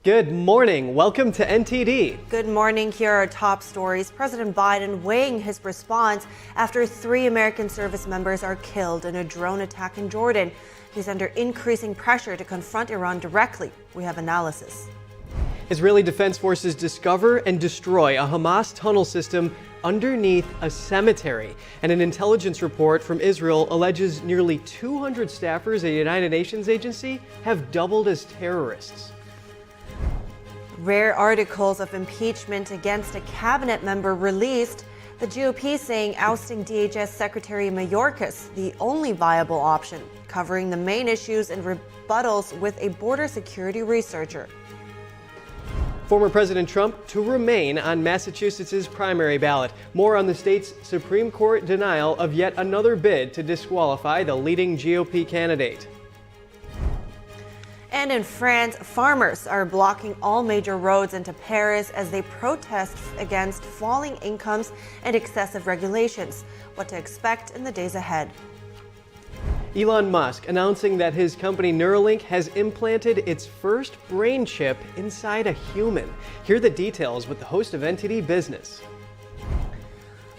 Good morning. Welcome to NTD. Good morning. Here are top stories. President Biden weighing his response after 3 American service members are killed in a drone attack in Jordan. He's under increasing pressure to confront Iran directly. We have analysis. Israeli Defense Forces discover and destroy a Hamas tunnel system underneath a cemetery. And an intelligence report from Israel alleges nearly 200 staffers at a United Nations agency have doubled as terrorists. Rare articles of impeachment against a cabinet member released. The GOP saying ousting DHS Secretary Mayorkas the only viable option, covering the main issues and rebuttals with a border security researcher. Former President Trump to remain on Massachusetts' primary ballot. More on the state's Supreme Court denial of yet another bid to disqualify the leading GOP candidate. And in France, farmers are blocking all major roads into Paris as they protest against falling incomes and excessive regulations. What to expect in the days ahead. Elon Musk announcing that his company Neuralink has implanted its first brain chip inside a human. Hear the details with the host of NTD Business.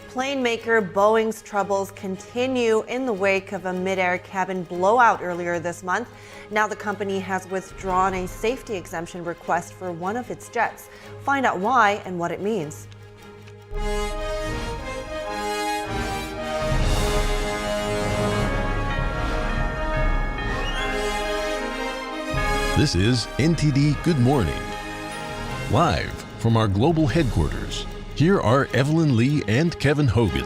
Plane maker Boeing's troubles continue in the wake of a mid-air cabin blowout earlier this month. Now the company has withdrawn a safety exemption request for one of its jets. Find out why and what it means. This is NTD Good Morning. Live from our global headquarters, here are Evelyn Lee and Kevin Hogan.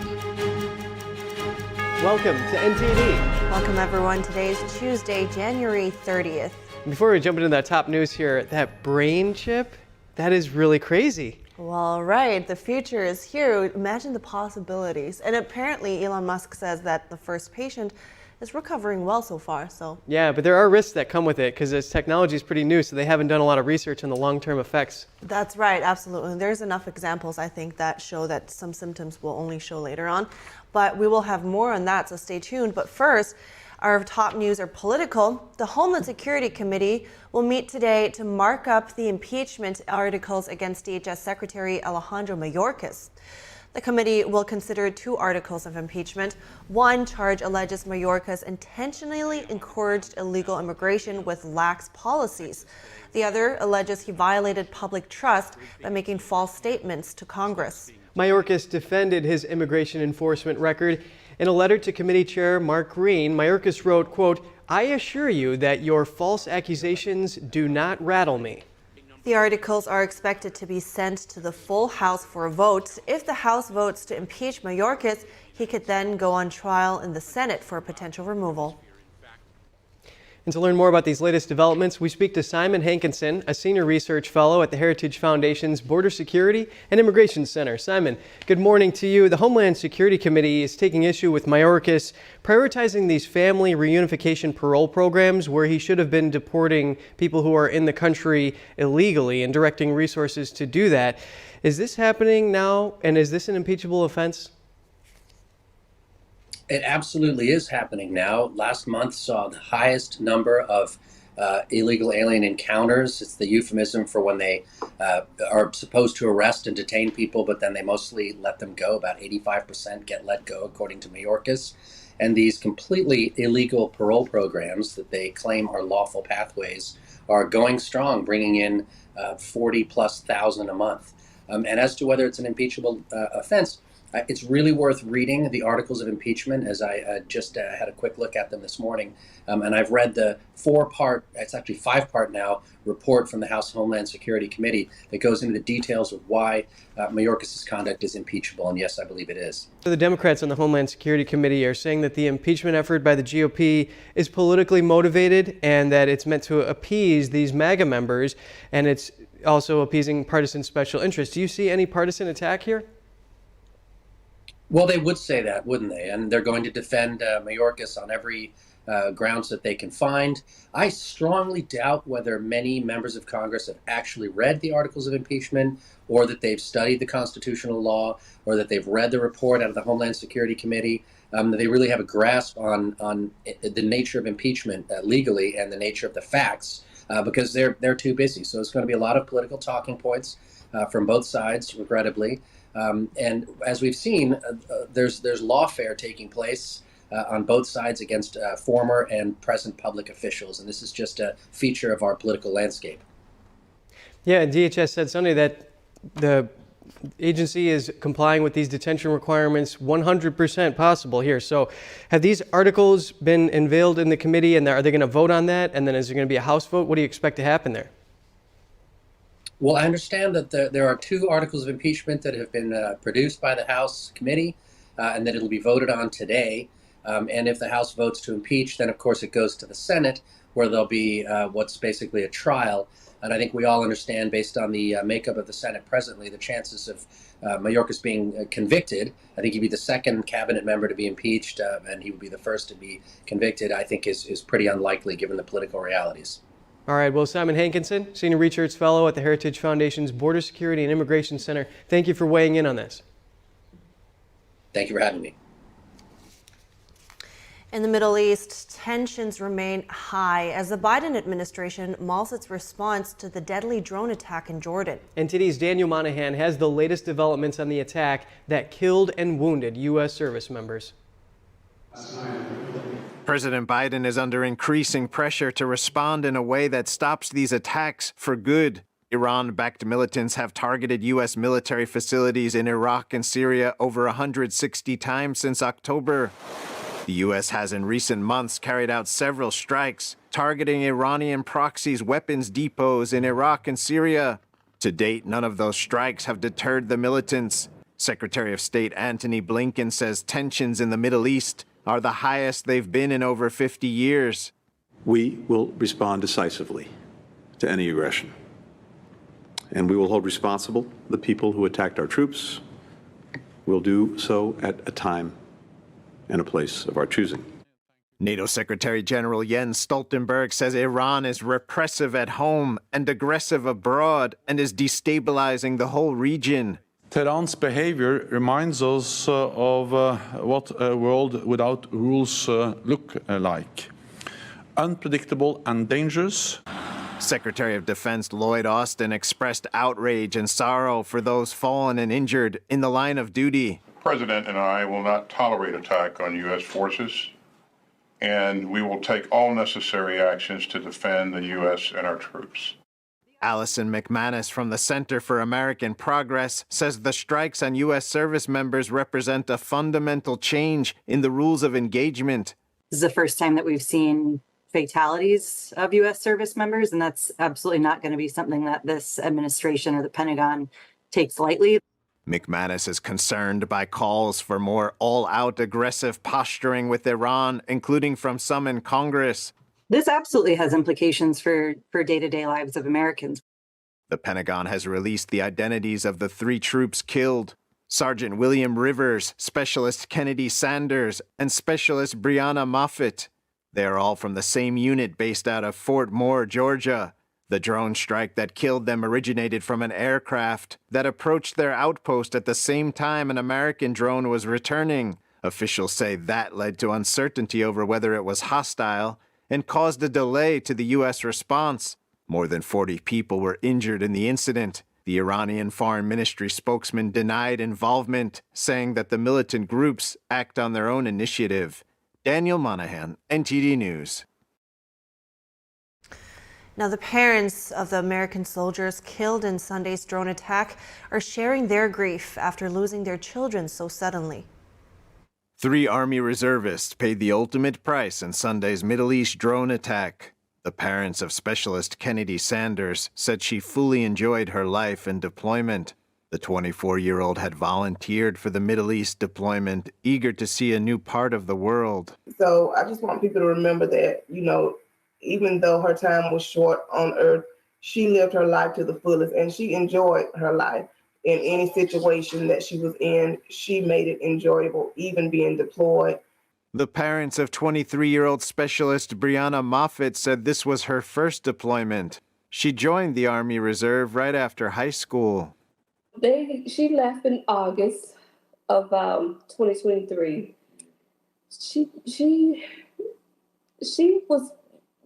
Welcome to NTD. Welcome everyone. Today is Tuesday, January 30th. Before we jump into that top news here, that brain chip, that is really crazy. Well, right. The future is here. Imagine the possibilities. And apparently Elon Musk says that the first patient is recovering well so far. So yeah, but there are risks that come with it because this technology is pretty new, so they haven't done a lot of research on the long-term effects. That's right, absolutely. There's enough examples, I think, that show that some symptoms will only show later on. But we will have more on that, so stay tuned. But first, our top news are political. The Homeland Security Committee will meet today to mark up the impeachment articles against DHS Secretary Alejandro Mayorkas. The committee will consider 2 articles of impeachment. One charge alleges Mayorkas intentionally encouraged illegal immigration with lax policies. The other alleges he violated public trust by making false statements to Congress. Mayorkas defended his immigration enforcement record. In a letter to committee chair Mark Green, Mayorkas wrote, quote, "I assure you that your false accusations do not rattle me." The articles are expected to be sent to the full House for a vote. If the House votes to impeach Mayorkas, he could then go on trial in the Senate for potential removal. And to learn more about these latest developments, we speak to Simon Hankinson, a senior research fellow at the Heritage Foundation's Border Security and Immigration Center. Simon, good morning to you. The Homeland Security Committee is taking issue with Mayorkas prioritizing these family reunification parole programs where he should have been deporting people who are in the country illegally and directing resources to do that. Is this happening now, and is this an impeachable offense? It absolutely is happening now. Last month saw the highest number of illegal alien encounters. It's the euphemism for when they are supposed to arrest and detain people, but then they mostly let them go. About 85% get let go, according to Mayorkas. And these completely illegal parole programs that they claim are lawful pathways are going strong, bringing in 40,000+ a month. And as to whether it's an impeachable offense, it's really worth reading the articles of impeachment, as I just had a quick look at them this morning. And I've read the 4-part, it's actually 5-part now, report from the House Homeland Security Committee that goes into the details of why Mayorkas' conduct is impeachable. And yes, I believe it is. So the Democrats on the Homeland Security Committee are saying that the impeachment effort by the GOP is politically motivated and that it's meant to appease these MAGA members, and it's also appeasing partisan special interests. Do you see any partisan attack here? Well, they would say that, wouldn't they? And they're going to defend Mayorkas on every grounds that they can find. I strongly doubt whether many members of Congress have actually read the articles of impeachment, or that they've studied the constitutional law, or that they've read the report out of the Homeland Security Committee. That they really have a grasp on the nature of impeachment legally and the nature of the facts because they're too busy. So it's going to be a lot of political talking points from both sides, regrettably. And as we've seen, there's lawfare taking place on both sides against former and present public officials, and this is just a feature of our political landscape. Yeah, DHS said Sunday that the agency is complying with these detention requirements 100% possible here. So have these articles been unveiled in the committee, and are they going to vote on that? And then is there going to be a House vote? What do you expect to happen there? Well, I understand that there are 2 articles of impeachment that have been produced by the House committee and that it'll be voted on today. And if the House votes to impeach, then of course it goes to the Senate, where there'll be what's basically a trial. And I think we all understand, based on the makeup of the Senate presently, the chances of Mayorkas being convicted. I think he'd be the second cabinet member to be impeached, and he would be the first to be convicted, I think is pretty unlikely given the political realities. All right, well, Simon Hankinson, Senior Research Fellow at the Heritage Foundation's Border Security and Immigration Center, thank you for weighing in on this. Thank you for having me. In the Middle East, tensions remain high as the Biden administration mulls its response to the deadly drone attack in Jordan. NTD's Daniel Monahan has the latest developments on the attack that killed and wounded U.S. service members. President Biden is under increasing pressure to respond in a way that stops these attacks for good. Iran-backed militants have targeted U.S. military facilities in Iraq and Syria over 160 times since October. The U.S. has in recent months carried out several strikes, targeting Iranian proxies' weapons depots in Iraq and Syria. To date, none of those strikes have deterred the militants. Secretary of State Antony Blinken says tensions in the Middle East are the highest they've been in over 50 years. We will respond decisively to any aggression, and we will hold responsible the people who attacked our troops. We'll do so at a time and a place of our choosing. NATO Secretary General Jens Stoltenberg says Iran is repressive at home and aggressive abroad and is destabilizing the whole region. Tehran's behavior reminds us of what a world without rules look like. Unpredictable and dangerous. Secretary of Defense Lloyd Austin expressed outrage and sorrow for those fallen and injured in the line of duty. The President and I will not tolerate attack on U.S. forces, and we will take all necessary actions to defend the U.S. and our troops. Allison McManus from the Center for American Progress says the strikes on U.S. service members represent a fundamental change in the rules of engagement. This is the first time that we've seen fatalities of U.S. service members, and that's absolutely not going to be something that this administration or the Pentagon takes lightly. McManus is concerned by calls for more all-out aggressive posturing with Iran, including from some in Congress. This absolutely has implications for day-to-day lives of Americans. The Pentagon has released the identities of the 3 troops killed: Sergeant William Rivers, Specialist Kennedy Sanders, and Specialist Brianna Moffitt. They are all from the same unit based out of Fort Moore, Georgia. The drone strike that killed them originated from an aircraft that approached their outpost at the same time an American drone was returning. Officials say that led to uncertainty over whether it was hostile and caused a delay to the U.S. response. More than 40 people were injured in the incident. The Iranian Foreign Ministry spokesman denied involvement, saying that the militant groups act on their own initiative. Daniel Monahan, NTD News. Now, the parents of the American soldiers killed in Sunday's drone attack are sharing their grief after losing their children so suddenly. 3 Army reservists paid the ultimate price in Sunday's Middle East drone attack. The parents of Specialist Kennedy Sanders said she fully enjoyed her life and deployment. The 24-year-old had volunteered for the Middle East deployment, eager to see a new part of the world. So I just want people to remember that, even though her time was short on Earth, she lived her life to the fullest, and she enjoyed her life. In any situation that she was in, she made it enjoyable, even being deployed. The parents of 23-year-old Specialist Brianna Moffitt said this was her first deployment. She joined the Army Reserve right after high school. She left in August of 2023. She was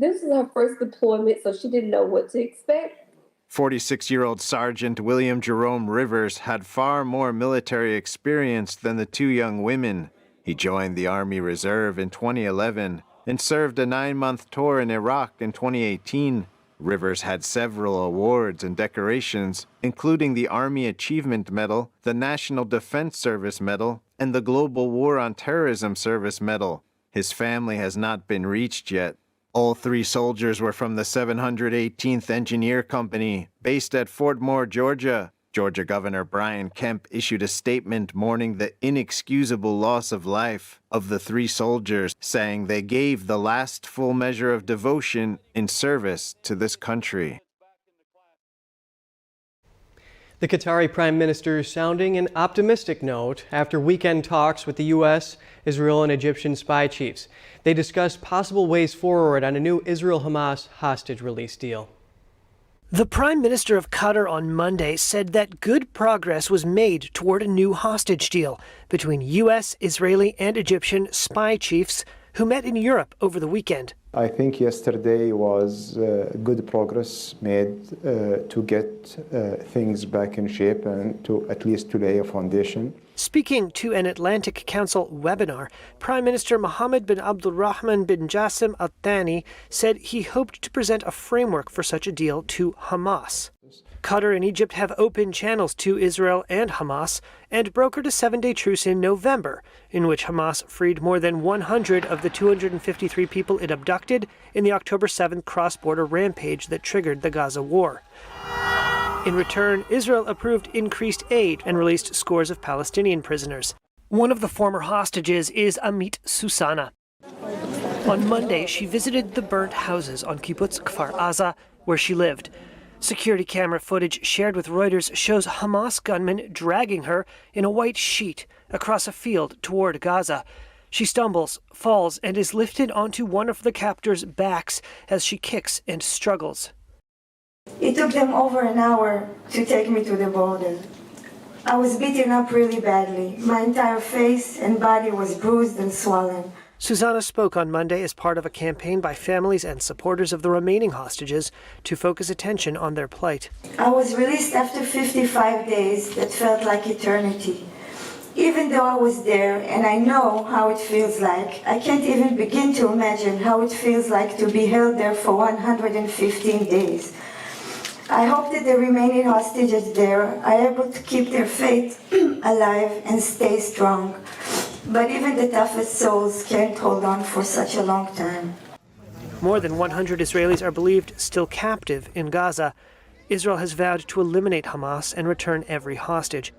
This is her first deployment, so she didn't know what to expect. 46-year-old Sergeant William Jerome Rivers had far more military experience than the two young women. He joined the Army Reserve in 2011 and served a 9-month tour in Iraq in 2018. Rivers had several awards and decorations, including the Army Achievement Medal, the National Defense Service Medal, and the Global War on Terrorism Service Medal. His family has not been reached yet. All 3 soldiers were from the 718th Engineer Company, based at Fort Moore, Georgia. Georgia Governor Brian Kemp issued a statement mourning the inexcusable loss of life of the 3 soldiers, saying they gave the last full measure of devotion in service to this country. The Qatari Prime Minister sounding an optimistic note after weekend talks with the U.S., Israel, and Egyptian spy chiefs. They discussed possible ways forward on a new Israel-Hamas hostage release deal. The Prime Minister of Qatar on Monday said that good progress was made toward a new hostage deal between U.S., Israeli, and Egyptian spy chiefs who met in Europe over the weekend. I think yesterday was good progress made to get things back in shape and to at least to lay a foundation. Speaking to an Atlantic Council webinar, Prime Minister Mohammed bin Abdulrahman bin Jassim Al Thani said he hoped to present a framework for such a deal to Hamas. Qatar and Egypt have open channels to Israel and Hamas and brokered a 7-day truce in November, in which Hamas freed more than 100 of the 253 people it abducted in the October 7th cross-border rampage that triggered the Gaza war. In return, Israel approved increased aid and released scores of Palestinian prisoners. One of the former hostages is Amit Susana. On Monday, she visited the burnt houses on Kibbutz Kfar Aza, where she lived. Security camera footage shared with Reuters shows Hamas gunmen dragging her in a white sheet across a field toward Gaza. She stumbles, falls, and is lifted onto one of the captors' backs as she kicks and struggles. It took them over an hour to take me to the border. I was beaten up really badly. My entire face and body was bruised and swollen. Susanna spoke on Monday as part of a campaign by families and supporters of the remaining hostages to focus attention on their plight. I was released after 55 days that felt like eternity. Even though I was there and I know how it feels like, I can't even begin to imagine how it feels like to be held there for 115 days. I hope that the remaining hostages there are able to keep their faith alive and stay strong. But even the toughest souls can't hold on for such a long time. More than 100 Israelis are believed still captive in Gaza. Israel has vowed to eliminate Hamas and return every hostage.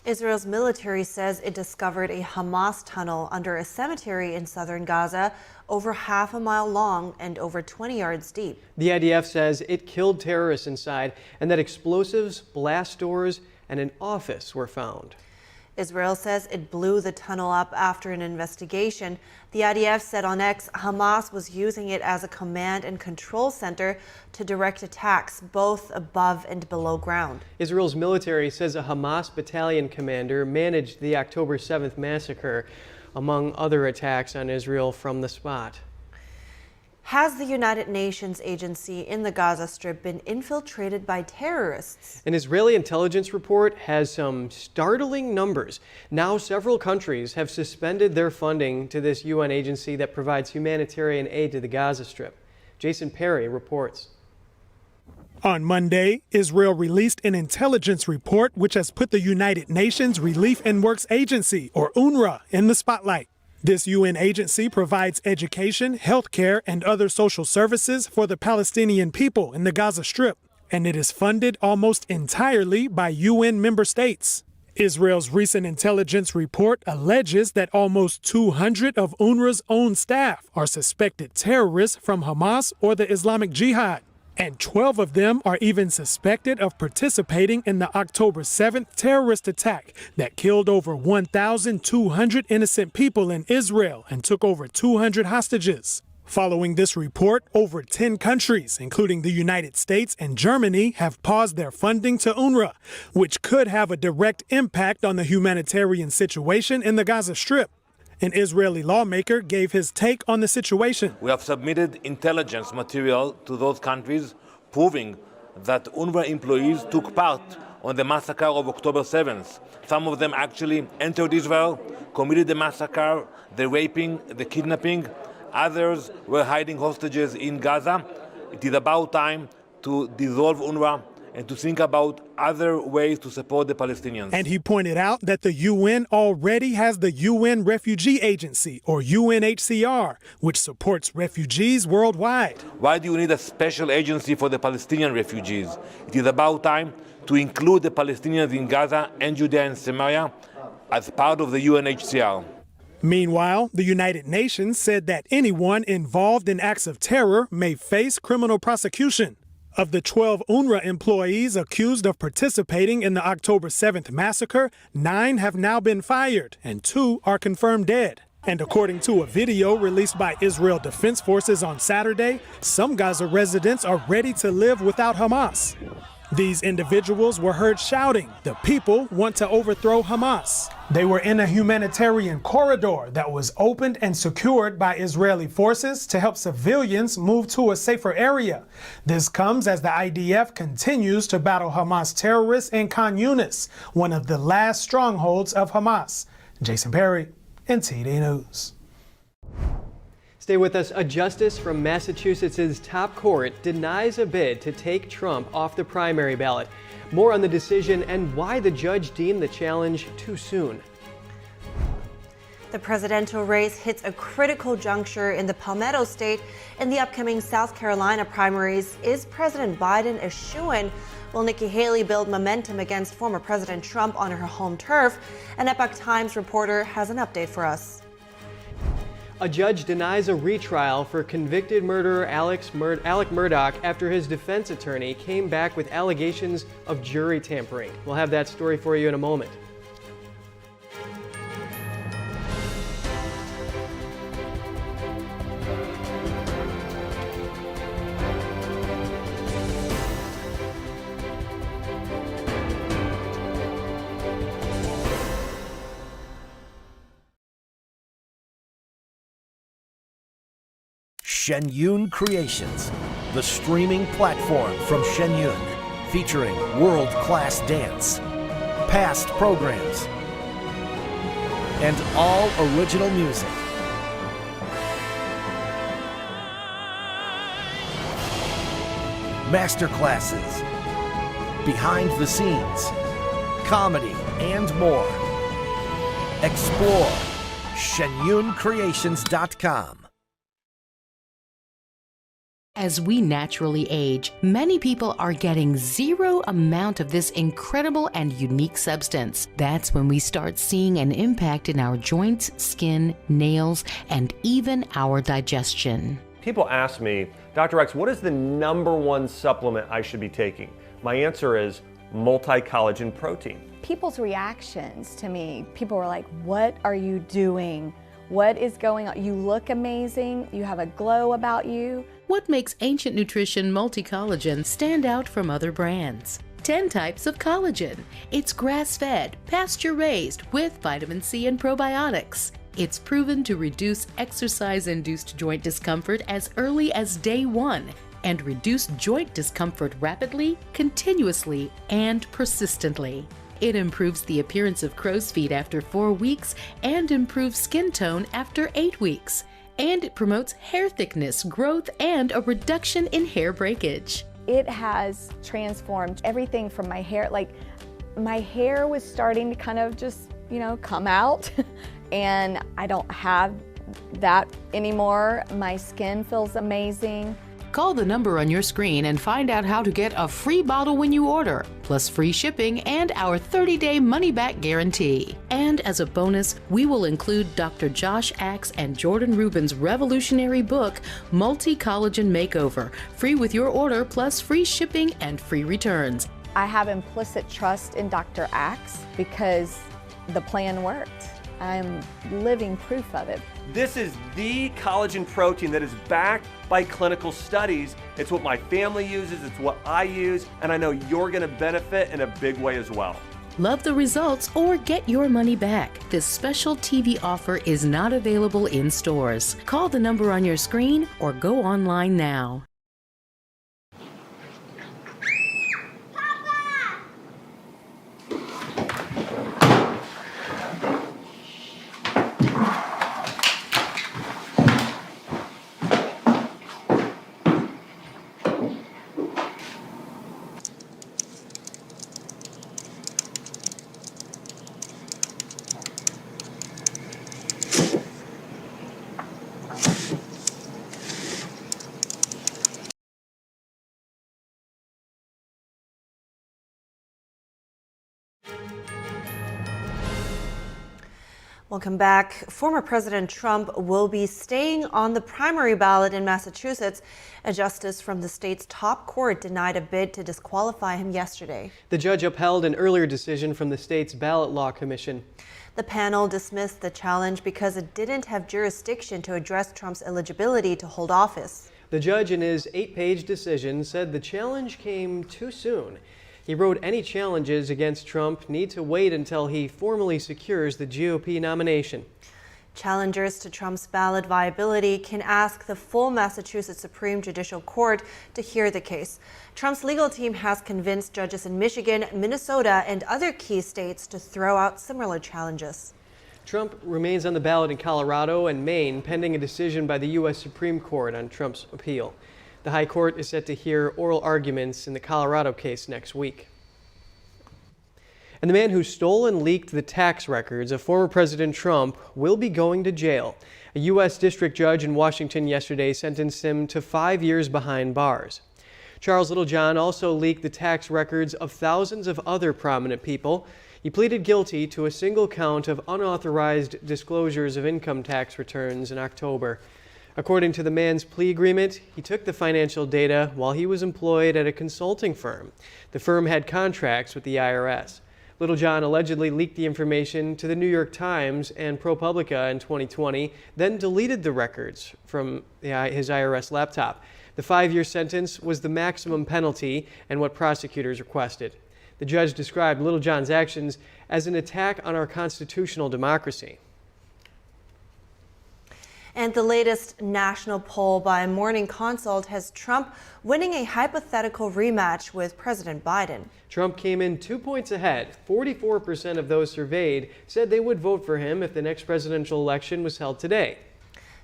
Israel's military says it discovered a Hamas tunnel under a cemetery in southern Gaza, over half a mile long and over 20 yards deep. The IDF says it killed terrorists inside and that explosives, blast doors, and an office were found. Israel says it blew the tunnel up after an investigation. The IDF said on X Hamas was using it as a command and control center to direct attacks both above and below ground. Israel's military says a Hamas battalion commander managed the October 7th massacre, among other attacks on Israel from the spot. Has the United Nations agency in the Gaza Strip been infiltrated by terrorists? An Israeli intelligence report has some startling numbers. Now several countries have suspended their funding to this UN agency that provides humanitarian aid to the Gaza Strip. Jason Perry reports. On Monday, Israel released an intelligence report which has put the United Nations Relief and Works Agency, or UNRWA, in the spotlight. This UN agency provides education, healthcare, and other social services for the Palestinian people in the Gaza Strip, and it is funded almost entirely by UN member states. Israel's recent intelligence report alleges that almost 200 of UNRWA's own staff are suspected terrorists from Hamas or the Islamic Jihad, and 12 of them are even suspected of participating in the October 7th terrorist attack that killed over 1,200 innocent people in Israel and took over 200 hostages. Following this report, over 10 countries, including the United States and Germany, have paused their funding to UNRWA, which could have a direct impact on the humanitarian situation in the Gaza Strip. An Israeli lawmaker gave his take on the situation. We have submitted intelligence material to those countries proving that UNRWA employees took part on the massacre of October 7th. Some of them actually entered Israel, committed the massacre, the raping, the kidnapping. Others were hiding hostages in Gaza. It is about time to dissolve UNRWA and to think about other ways to support the Palestinians. And he pointed out that the UN already has the UN Refugee Agency, or UNHCR, which supports refugees worldwide. Why do you need a special agency for the Palestinian refugees? It is about time to include the Palestinians in Gaza and Judea and Samaria as part of the UNHCR. Meanwhile, the United Nations said that anyone involved in acts of terror may face criminal prosecution. Of the 12 UNRWA employees accused of participating in the October 7th massacre, 9 have now been fired and 2 are confirmed dead. And according to a video released by Israel Defense Forces on Saturday, some Gaza residents are ready to live without Hamas. These individuals were heard shouting, "The people want to overthrow Hamas." They were in a humanitarian corridor that was opened and secured by Israeli forces to help civilians move to a safer area. This comes as the IDF continues to battle Hamas terrorists in Khan Yunis, one of the last strongholds of Hamas. Jason Perry, NTD News. Stay with us. A justice from Massachusetts' top court denies a bid to take Trump off the primary ballot. More on the decision and why the judge deemed the challenge too soon. The presidential race hits a critical juncture in the Palmetto State in the upcoming South Carolina primaries. Is President Biden a shoo-in? Will Nikki Haley build momentum against former President Trump on her home turf? An Epoch Times reporter has an update for us. A judge denies a retrial for convicted murderer Alec Murdaugh after his defense attorney came back with allegations of jury tampering. We'll have that story for you in a moment. Shen Yun Creations, the streaming platform from Shen Yun, featuring world-class dance, past programs, and all original music. Masterclasses, behind the scenes, comedy, and more. Explore shenyuncreations.com. As we naturally age, many people are getting zero amount of this incredible and unique substance. That's when we start seeing an impact in our joints, skin, nails, and even our digestion. People ask me, Dr. X, what is the #1 supplement I should be taking? My answer is multi-collagen protein. People's reactions to me, people were like, what are you doing? What is going on? You look amazing. You have a glow about you. What makes Ancient Nutrition Multi-Collagen stand out from other brands? 10 types of collagen. It's grass-fed, pasture-raised with vitamin C and probiotics. It's proven to reduce exercise-induced joint discomfort as early as day 1 and reduce joint discomfort rapidly, continuously, and persistently. It improves the appearance of crow's feet after 4 weeks and improves skin tone after 8 weeks. And it promotes hair thickness, growth, and a reduction in hair breakage. It has transformed everything from my hair. Like, my hair was starting to kind of just, come out, and I don't have that anymore. My skin feels amazing. Call the number on your screen and find out how to get a free bottle when you order, plus free shipping and our 30-day money-back guarantee. And as a bonus, we will include Dr. Josh Axe and Jordan Rubin's revolutionary book, Multi-Collagen Makeover, free with your order, plus free shipping and free returns. I have implicit trust in Dr. Axe because the plan worked. I'm living proof of it. This is the collagen protein that is backed by clinical studies. It's what my family uses, it's what I use, and I know you're gonna benefit in a big way as well. Love the results or get your money back. This special TV offer is not available in stores. Call the number on your screen or go online now. Welcome back. Former President Trump will be staying on the primary ballot in Massachusetts. A justice from the state's top court denied a bid to disqualify him yesterday. The judge upheld an earlier decision from the state's ballot law commission. The panel dismissed the challenge because it didn't have jurisdiction to address Trump's eligibility to hold office. The judge, in his 8-page decision, said the challenge came too soon. He wrote any challenges against Trump need to wait until he formally secures the GOP nomination. Challengers to Trump's ballot viability can ask the full Massachusetts Supreme Judicial Court to hear the case. Trump's legal team has convinced judges in Michigan, Minnesota, and other key states to throw out similar challenges. Trump remains on the ballot in Colorado and Maine, pending a decision by the U.S. Supreme Court on Trump's appeal. The High Court is set to hear oral arguments in the Colorado case next week. And the man who stole and leaked the tax records of former President Trump will be going to jail. A U.S. district judge in Washington yesterday sentenced him to 5 years behind bars. Charles Littlejohn also leaked the tax records of thousands of other prominent people. He pleaded guilty to a single count of unauthorized disclosures of income tax returns in October. According to the man's plea agreement, he took the financial data while he was employed at a consulting firm. The firm had contracts with the IRS. Littlejohn allegedly leaked the information to the New York Times and ProPublica in 2020, then deleted the records from his IRS laptop. The 5-year sentence was the maximum penalty and what prosecutors requested. The judge described Littlejohn's actions as an attack on our constitutional democracy. And the latest national poll by Mourning Consult has Trump winning a hypothetical rematch with President Biden. Trump came in 2 points ahead. 44% of those surveyed said they would vote for him if the next presidential election was held today.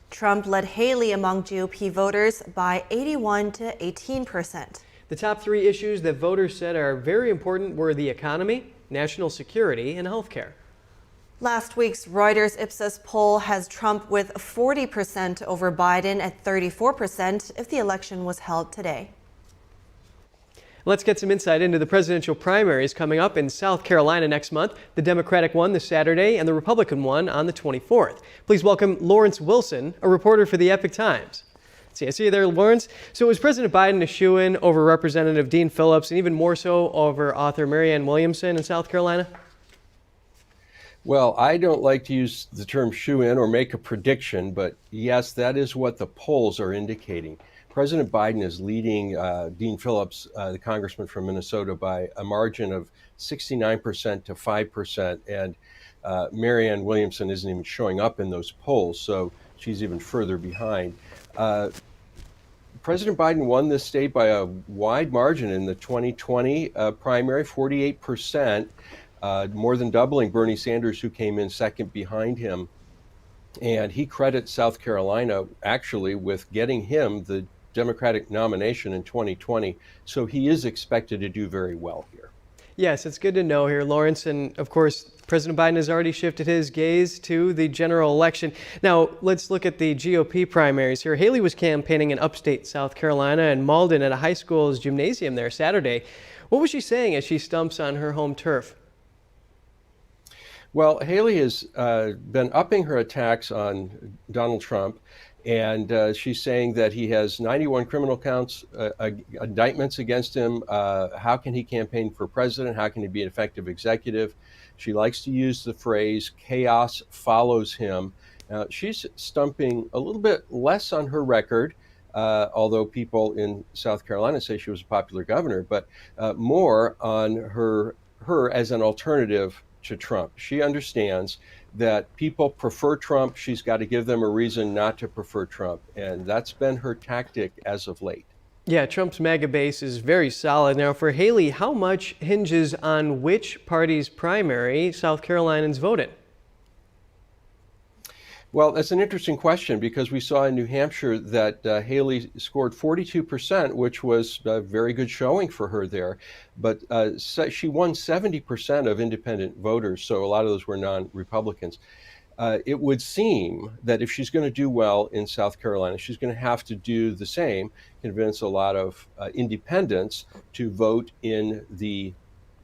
Trump led Haley among GOP voters by 81 to 18%. The top 3 issues that voters said are very important were the economy, national security, and health care. Last week's Reuters Ipsos poll has Trump with 40% over Biden at 34% if the election was held today. Let's get some insight into the presidential primaries coming up in South Carolina next month. The Democratic one this Saturday and the Republican one on the 24th. Please welcome Lawrence Wilson, a reporter for the Epic Times. I see you there, Lawrence. So was President Biden a shoo-in over Representative Dean Phillips and even more so over author Marianne Williamson in South Carolina? Well, I don't like to use the term shoo-in or make a prediction, but yes, that is what the polls are indicating. President Biden is leading Dean Phillips, the congressman from Minnesota, by a margin of 69% to 5%, and Marianne Williamson isn't even showing up in those polls, so she's even further behind. President Biden won this state by a wide margin in the 2020 primary, 48%. More than doubling Bernie Sanders, who came in second behind him. And he credits South Carolina actually with getting him the Democratic nomination in 2020. So he is expected to do very well here. Yes, it's good to know here, Lawrence. And of course, President Biden has already shifted his gaze to the general election. Now, let's look at the GOP primaries here. Haley was campaigning in upstate South Carolina and Malden at a high school's gymnasium there Saturday. What was she saying as she stumps on her home turf? Well, Haley has been upping her attacks on Donald Trump, and she's saying that he has 91 criminal counts, indictments against him. How can he campaign for president? How can he be an effective executive? She likes to use the phrase, chaos follows him. She's stumping a little bit less on her record, although people in South Carolina say she was a popular governor, but more on her her as an alternative to Trump. She understands that people prefer Trump. She's got to give them a reason not to prefer Trump. And that's been her tactic as of late. Yeah, Trump's MAGA base is very solid. Now, for Haley, how much hinges on which party's primary South Carolinians vote in? Well, that's an interesting question because we saw in New Hampshire that Haley scored 42%, which was a very good showing for her there. But she won 70% of independent voters, so a lot of those were non-Republicans. It would seem that if she's going to do well in South Carolina, she's going to have to do the same, convince a lot of independents to vote in the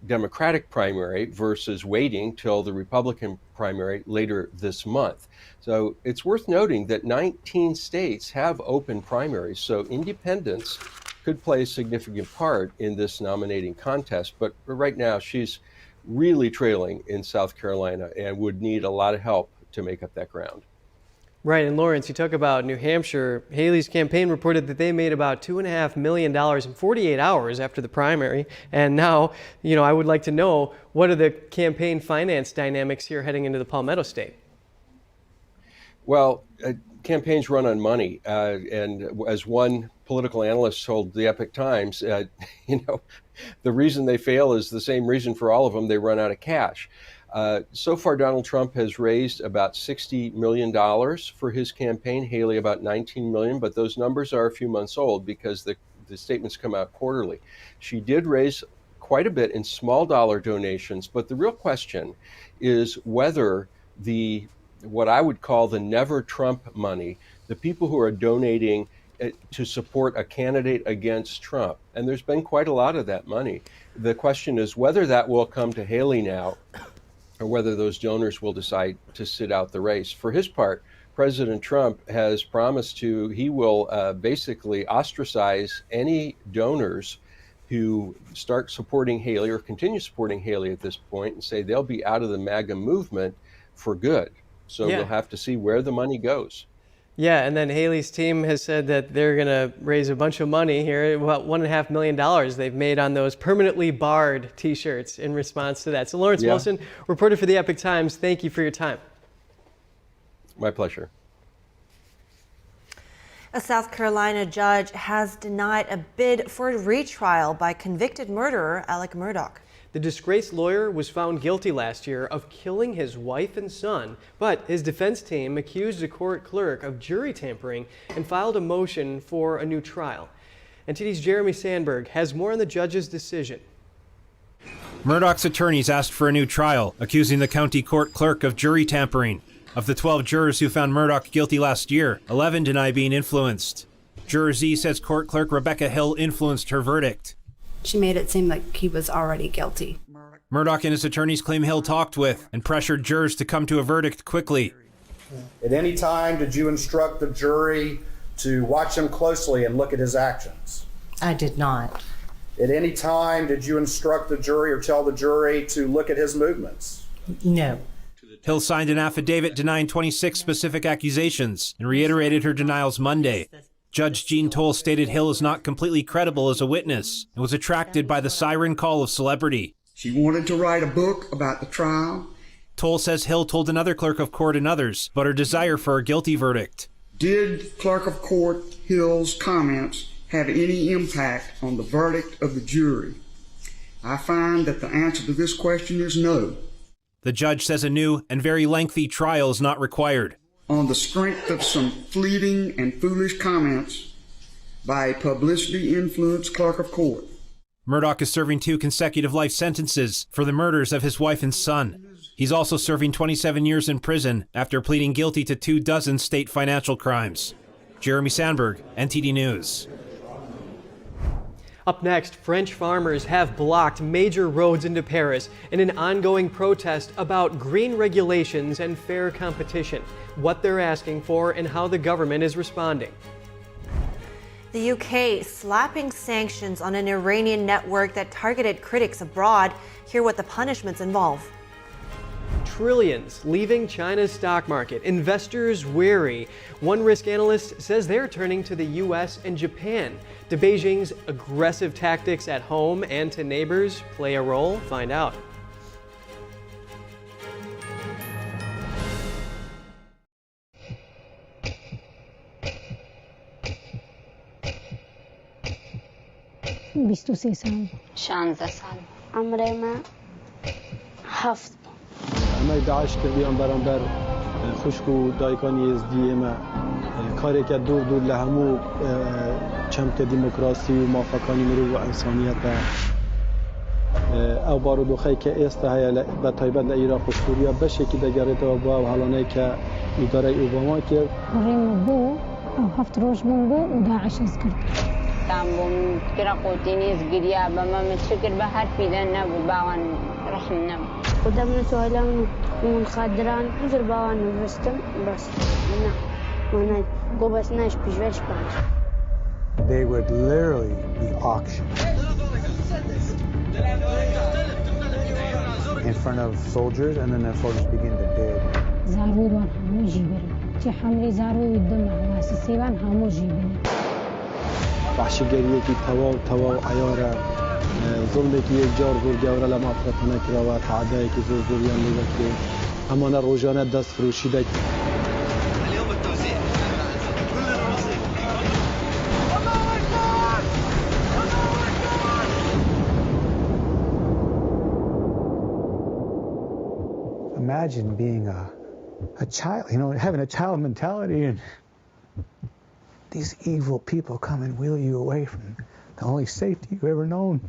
Democratic primary versus waiting till the Republican primary later this month. So it's worth noting that 19 states have open primaries, so independents could play a significant part in this nominating contest. But right now, she's really trailing in South Carolina and would need a lot of help to make up that ground. Right, and Lawrence, you talk about New Hampshire. Haley's campaign reported that they made about $2.5 million in 48 hours after the primary. And now, I would like to know, what are the campaign finance dynamics here heading into the Palmetto State? Well, campaigns run on money. And as one political analyst told the Epoch Times, the reason they fail is the same reason for all of them. They run out of cash. So far, Donald Trump has raised about $60 million for his campaign, Haley about $19 million, but those numbers are a few months old because the statements come out quarterly. She did raise quite a bit in small dollar donations, but the real question is whether what I would call the never Trump money, the people who are donating to support a candidate against Trump, and there's been quite a lot of that money. The question is whether that will come to Haley now, or whether those donors will decide to sit out the race. For his part, President Trump has promised he will basically ostracize any donors who start supporting Haley or continue supporting Haley at this point and say they'll be out of the MAGA movement for good. So we'll have to see where the money goes. Yeah, and then Haley's team has said that they're going to raise a bunch of money here, about $1.5 million they've made on those permanently barred T-shirts in response to that. So Lawrence Wilson, reporter for the Epoch Times, thank you for your time. My pleasure. A South Carolina judge has denied a bid for a retrial by convicted murderer Alec Murdaugh. The disgraced lawyer was found guilty last year of killing his wife and son, but his defense team accused a court clerk of jury tampering and filed a motion for a new trial. NTD's Jeremy Sandberg has more on the judge's decision. Murdaugh's attorneys asked for a new trial, accusing the county court clerk of jury tampering. Of the 12 jurors who found Murdaugh guilty last year, 11 deny being influenced. Juror Z says court clerk Rebecca Hill influenced her verdict. She made it seem like he was already guilty. Murdaugh and his attorneys claim Hill talked with and pressured jurors to come to a verdict quickly. At any time, did you instruct the jury to watch him closely and look at his actions? I did not. At any time, did you instruct the jury or tell the jury to look at his movements? No. Hill signed an affidavit denying 26 specific accusations and reiterated her denials Monday. Judge Jean Toll stated Hill is not completely credible as a witness and was attracted by the siren call of celebrity. She wanted to write a book about the trial. Toll says Hill told another clerk of court and others about her desire for a guilty verdict. Did clerk of court Hill's comments have any impact on the verdict of the jury? I find that the answer to this question is no. The judge says a new and very lengthy trial is not required. On the strength of some fleeting and foolish comments by a publicity-influenced clerk of court. Murdaugh is serving 2 consecutive life sentences for the murders of his wife and son. He's also serving 27 years in prison after pleading guilty to 24 state financial crimes. Jeremy Sandberg, NTD News. Up next, French farmers have blocked major roads into Paris in an ongoing protest about green regulations and fair competition, what they're asking for and how the government is responding. The UK slapping sanctions on an Iranian network that targeted critics abroad. Hear what the punishments involve. Trillions leaving China's stock market. Investors wary. One risk analyst says they're turning to the US and Japan. Do Beijing's aggressive tactics at home and to neighbors play a role? Find out. 23 سال 16 سال عمري ما هفت اما داعش کردیم برانبر خشک و دایکان یزدی ما کاری که دور دور لهمو چمک دموکراسی و موافقانی مرو و انسانیت او بارودوخی که است های به تایبت لعراق و سوریه بشه که دگرت و با حالانه که اداره اوباما کرد ریم بو او هفت روز بون بو و داعش از کرد تامبون كرا تنيس قريا بما متشكر بهار في ذا نبو باوان رحم نبو ودمنا سؤالهم من خادران نزل باوان ورستم بس وانا قبس ناش بجوش باش. They would literally be auctioned in front of soldiers, and then the soldiers begin to bid. زارود وان همو جيبري تي حمري زارود الدم واسسي وان همو جيبري وحشیگریه که توا عیاره ظلمی که یک جار زور گوره لما افرطانه کرا و تعدایی که زور زوریان لیده که همانه روزانه دست فروشیده. Imagine being a child, you know, having a child mentality, and these evil people come and wheel you away from the only safety you've ever known.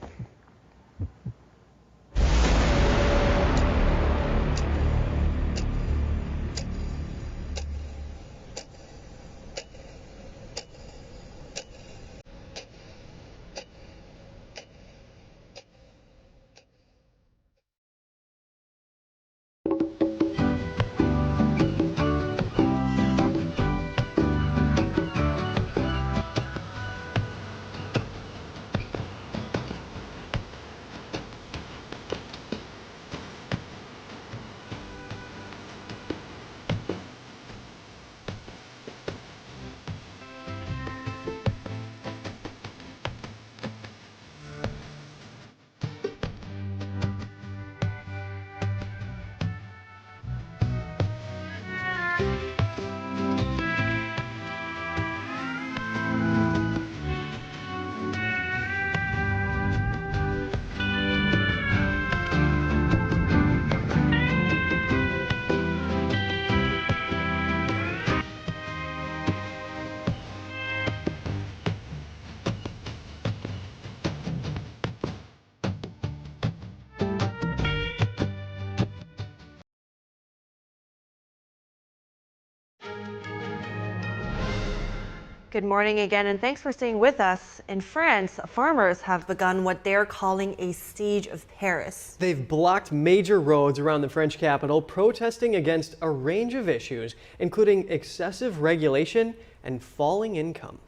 Good morning again, and thanks for staying with us. In France, farmers have begun what they're calling a siege of Paris. They've blocked major roads around the French capital, protesting against a range of issues, including excessive regulation and falling income.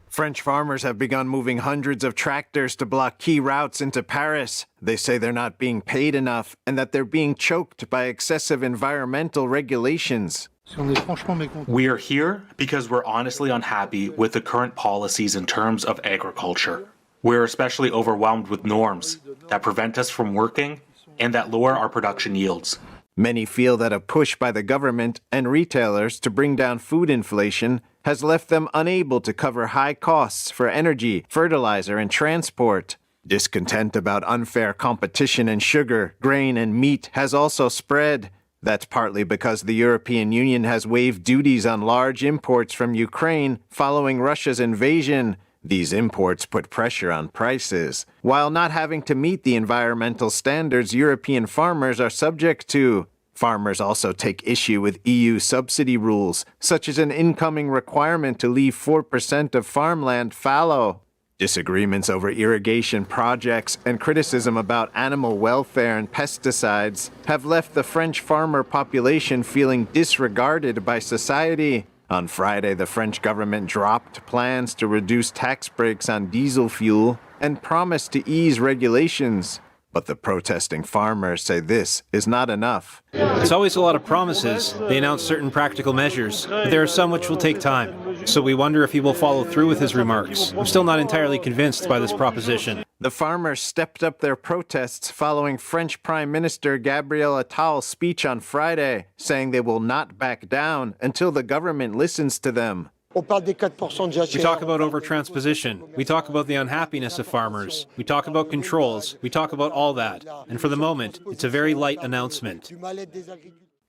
French farmers have begun moving hundreds of tractors to block key routes into Paris. They say they're not being paid enough and that they're being choked by excessive environmental regulations. We are here because we're honestly unhappy with the current policies in terms of agriculture. We're especially overwhelmed with norms that prevent us from working and that lower our production yields. Many feel that a push by the government and retailers to bring down food inflation has left them unable to cover high costs for energy, fertilizer, and transport. Discontent about unfair competition in sugar, grain, and meat has also spread. That's partly because the European Union has waived duties on large imports from Ukraine following Russia's invasion. These imports put pressure on prices, while not having to meet the environmental standards European farmers are subject to. Farmers also take issue with EU subsidy rules, such as an incoming requirement to leave 4% of farmland fallow. Disagreements over irrigation projects and criticism about animal welfare and pesticides have left the French farmer population feeling disregarded by society. On Friday, the French government dropped plans to reduce tax breaks on diesel fuel and promised to ease regulations. But the protesting farmers say this is not enough. It's always a lot of promises. They announce certain practical measures, but there are some which will take time. So we wonder if he will follow through with his remarks. I'm still not entirely convinced by this proposition. The farmers stepped up their protests following French Prime Minister Gabriel Attal's speech on Friday, saying they will not back down until the government listens to them. We talk about overtransposition. We talk about the unhappiness of farmers. We talk about controls. We talk about all that. And for the moment, it's a very light announcement.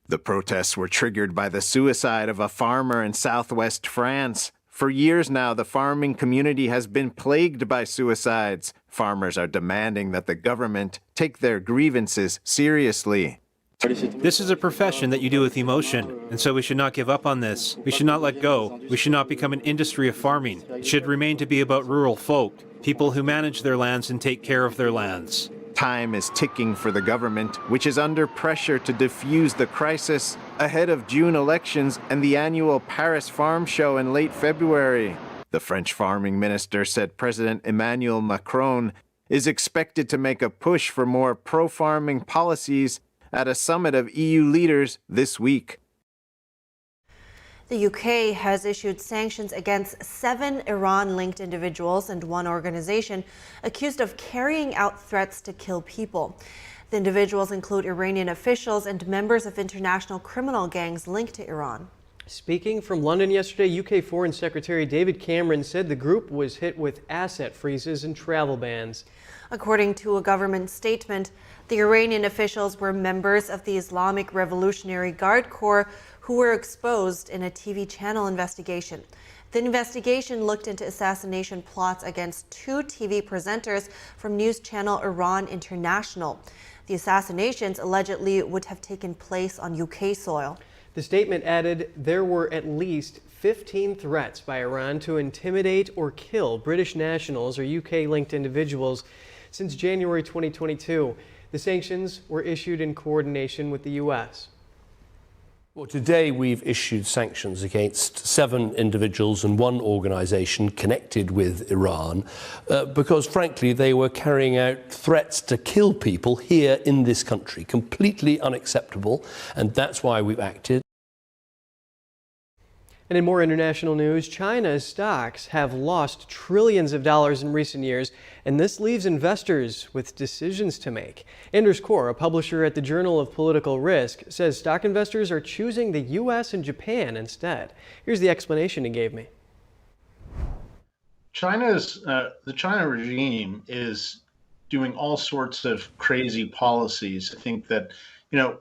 The protests were triggered by the suicide of a farmer in southwest France. For years now, the farming community has been plagued by suicides. Farmers are demanding that the government take their grievances seriously. This is a profession that you do with emotion, and so we should not give up on this. We should not let go. We should not become an industry of farming. It should remain to be about rural folk, people who manage their lands and take care of their lands. Time is ticking for the government, which is under pressure to defuse the crisis ahead of June elections and the annual Paris Farm Show in late February. The French farming minister said President Emmanuel Macron is expected to make a push for more pro-farming policies at a summit of EU leaders this week. The UK has issued sanctions against 7 Iran-linked individuals and 1 organization accused of carrying out threats to kill people. The individuals include Iranian officials and members of international criminal gangs linked to Iran. Speaking from London yesterday, UK Foreign Secretary David Cameron said the group was hit with asset freezes and travel bans. According to a government statement, the Iranian officials were members of the Islamic Revolutionary Guard Corps who were exposed in a TV channel investigation. The investigation looked into assassination plots against 2 TV presenters from news channel Iran International. The assassinations allegedly would have taken place on UK soil. The statement added there were at least 15 threats by Iran to intimidate or kill British nationals or UK-linked individuals since January 2022. The sanctions were issued in coordination with the U.S. Well, today we've issued sanctions against 7 individuals and 1 organization connected with Iran because, frankly, they were carrying out threats to kill people here in this country. Completely unacceptable, and that's why we've acted. And in more international news, China's stocks have lost trillions of dollars in recent years, and this leaves investors with decisions to make. Anders Kaur, a publisher at the Journal of Political Risk, says stock investors are choosing the U.S. and Japan instead. Here's the explanation he gave me. The China regime is doing all sorts of crazy policies. I think that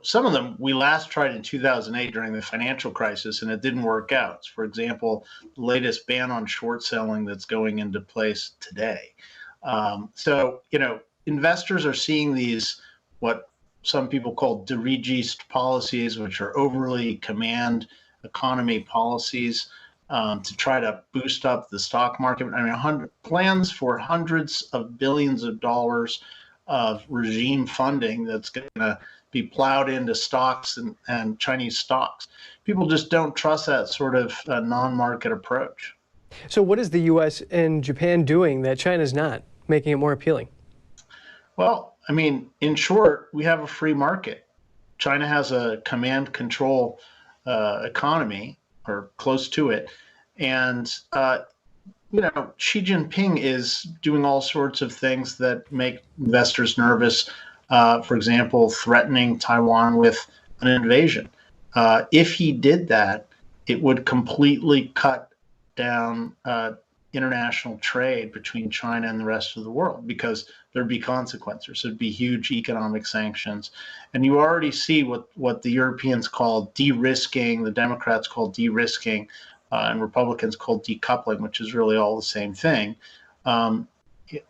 some of them we last tried in 2008 during the financial crisis, and it didn't work out. For example, the latest ban on short selling that's going into place today. Investors are seeing these, what some people call dirigist policies, which are overly command economy policies to try to boost up the stock market. I mean, plans for hundreds of billions of dollars of regime funding that's going to be plowed into stocks and Chinese stocks. People just don't trust that sort of non-market approach. So what is the U.S. and Japan doing that China's not, making it more appealing? Well, I mean, in short, we have a free market. China has a command control economy, or close to it. And, Xi Jinping is doing all sorts of things that make investors nervous. For example, threatening Taiwan with an invasion. If he did that, it would completely cut down international trade between China and the rest of the world because there'd be consequences. There'd be huge economic sanctions. And you already see what the Europeans call de-risking, the Democrats call de-risking, and Republicans call decoupling, which is really all the same thing.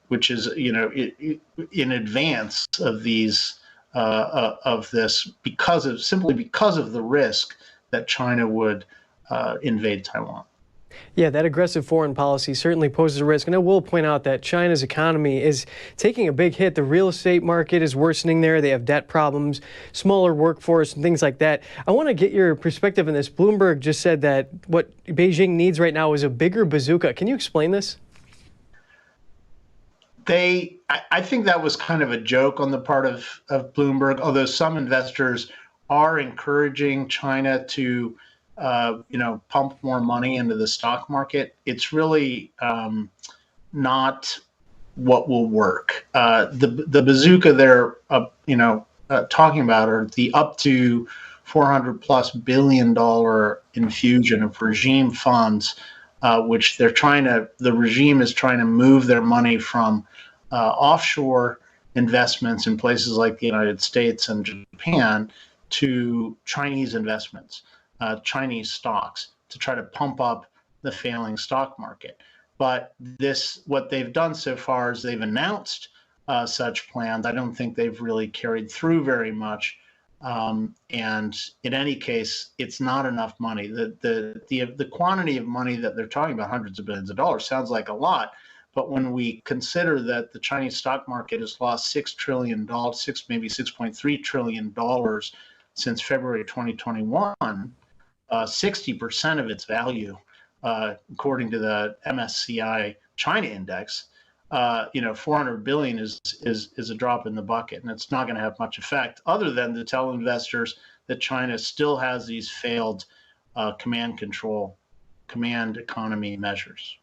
Which is, in advance of these, of this, because of the risk that China would invade Taiwan. Yeah, that aggressive foreign policy certainly poses a risk. And I will point out that China's economy is taking a big hit. The real estate market is worsening there. They have debt problems, smaller workforce, and things like that. I want to get your perspective on this. Bloomberg just said that what Beijing needs right now is a bigger bazooka. Can you explain this? I think that was kind of a joke on the part of Bloomberg, although some investors are encouraging China to, pump more money into the stock market. It's really not what will work. The bazooka they're, talking about are the up to $400+ billion infusion of regime funds which the regime is trying to move their money from offshore investments in places like the United States and Japan to Chinese investments, Chinese stocks, to try to pump up the failing stock market. But what they've done so far is they've announced such plans. I don't think they've really carried through very much. And in any case, it's not enough money. The quantity of money that they're talking about, hundreds of billions of dollars, sounds like a lot. But when we consider that the Chinese stock market has lost $6 trillion, maybe $6.3 trillion since February 2021, 60% of its value, according to the MSCI China Index, 400 billion is a drop in the bucket, and it's not going to have much effect other than to tell investors that China still has these failed command economy measures.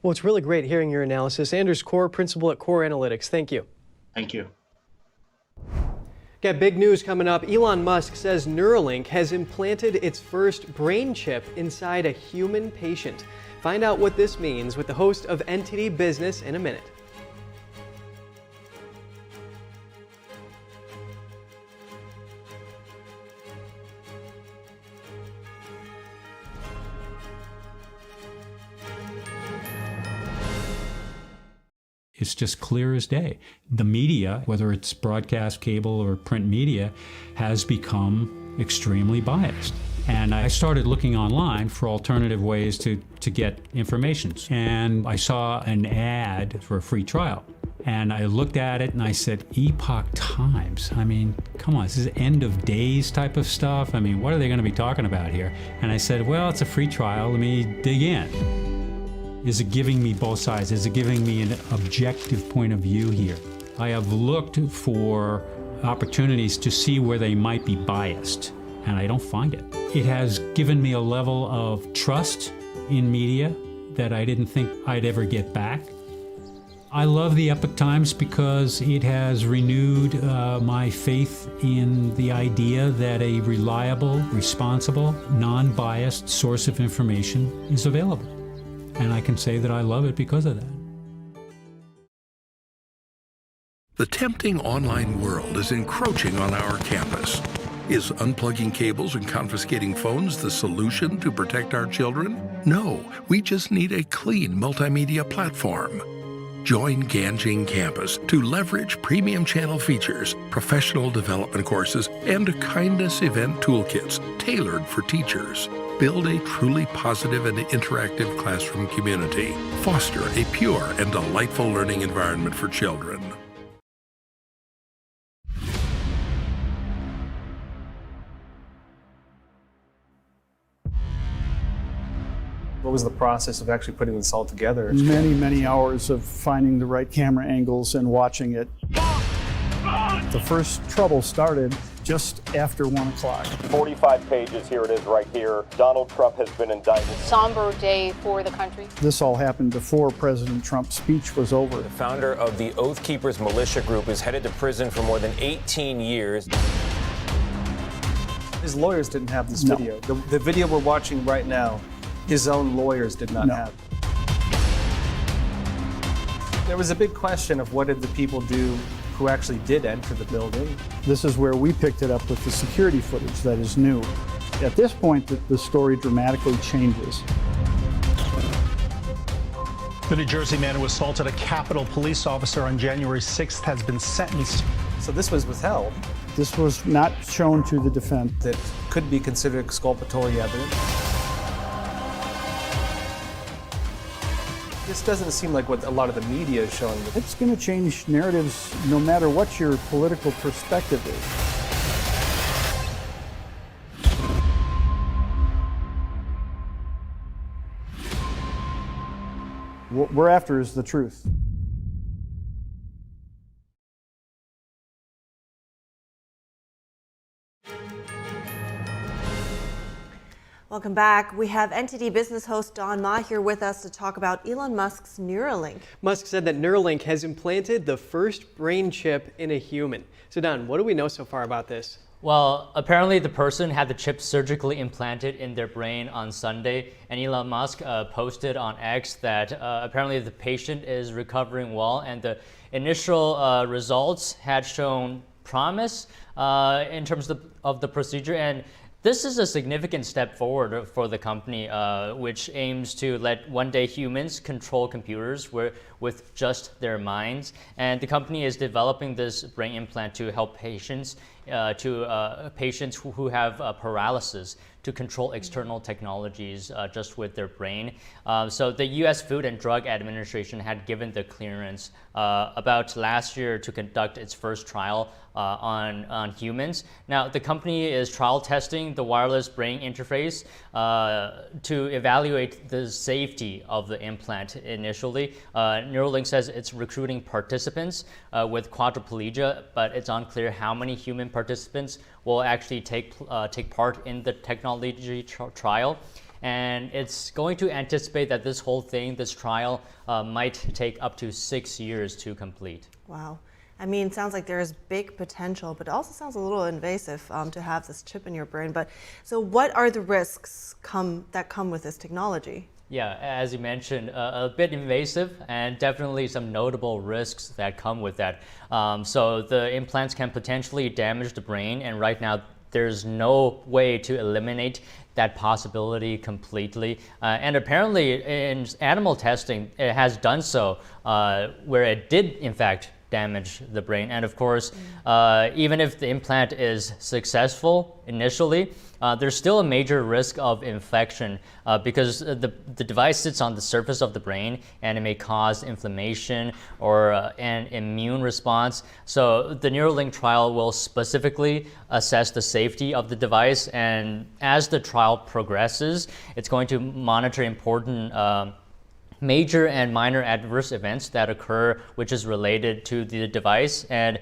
Well, it's really great hearing your analysis. Anders Core, principal at Core Analytics. Thank you. Thank you. Got big news coming up. Elon Musk says Neuralink has implanted its first brain chip inside a human patient. Find out what this means with the host of NTD Business in a minute. It's just clear as day. The media, whether it's broadcast, cable, or print media, has become extremely biased. And I started looking online for alternative ways to get information. And I saw an ad for a free trial. And I looked at it and I said, Epoch Times. I mean, come on, this is end of days type of stuff. I mean, what are they going to be talking about here? And I said, well, it's a free trial. Let me dig in. Is it giving me both sides? Is it giving me an objective point of view here? I have looked for opportunities to see where they might be biased, and I don't find it. It has given me a level of trust in media that I didn't think I'd ever get back. I love the Epoch Times because it has renewed my faith in the idea that a reliable, responsible, non-biased source of information is available. And I can say that I love it because of that. The tempting online world is encroaching on our campus. Is unplugging cables and confiscating phones the solution to protect our children? No, we just need a clean multimedia platform. Join Ganjing Campus to leverage premium channel features, professional development courses, and kindness event toolkits tailored for teachers. Build a truly positive and interactive classroom community. Foster a pure and delightful learning environment for children. What was the process of actually putting this all together? Many, many hours of finding the right camera angles and watching it. The first trouble started just after 1 o'clock. 45 pages, here it is right here. Donald Trump has been indicted. Somber day for the country. This all happened before President Trump's speech was over. The founder of the Oath Keepers militia group is headed to prison for more than 18 years. His lawyers didn't have this video. The video we're watching right now, his own lawyers did not have. There was a big question of what did the people do who actually did enter the building. This is where we picked it up with the security footage that is new. At this point, the story dramatically changes. The New Jersey man who assaulted a Capitol police officer on January 6th has been sentenced. So this was withheld. This was not shown to the defense. That could be considered exculpatory evidence. This doesn't seem like what a lot of the media is showing. It's going to change narratives no matter what your political perspective is. What we're after is the truth. Welcome back. We have NTD Business host Don Ma here with us to talk about Elon Musk's Neuralink. Musk said that Neuralink has implanted the first brain chip in a human. So Don, what do we know so far about this? Well, apparently the person had the chip surgically implanted in their brain on Sunday, and Elon Musk posted on X that apparently the patient is recovering well, and the initial results had shown promise in terms of the procedure. And this is a significant step forward for the company, which aims to let one day humans control computers with just their minds. And the company is developing this brain implant to help patients who have paralysis to control external technologies just with their brain. So the U.S. Food and Drug Administration had given the clearance about last year to conduct its first trial on humans. Now, the company is trial testing the wireless brain interface to evaluate the safety of the implant initially. Neuralink says it's recruiting participants with quadriplegia, but it's unclear how many human participants will actually take part in the technology trial. And it's going to anticipate that this whole thing, this trial, might take up to 6 years to complete. Wow. I mean, it sounds like there is big potential, but it also sounds a little invasive to have this chip in your brain. But so what are the risks that come with this technology? Yeah, as you mentioned, a bit invasive and definitely some notable risks that come with that. So the implants can potentially damage the brain, and right now there's no way to eliminate that possibility completely. And apparently in animal testing, it has done so where it did in fact damage the brain. And of course, even if the implant is successful initially, there's still a major risk of infection because the device sits on the surface of the brain and it may cause inflammation or an immune response. So the Neuralink trial will specifically assess the safety of the device, and as the trial progresses, it's going to monitor important major and minor adverse events that occur, which is related to the device. And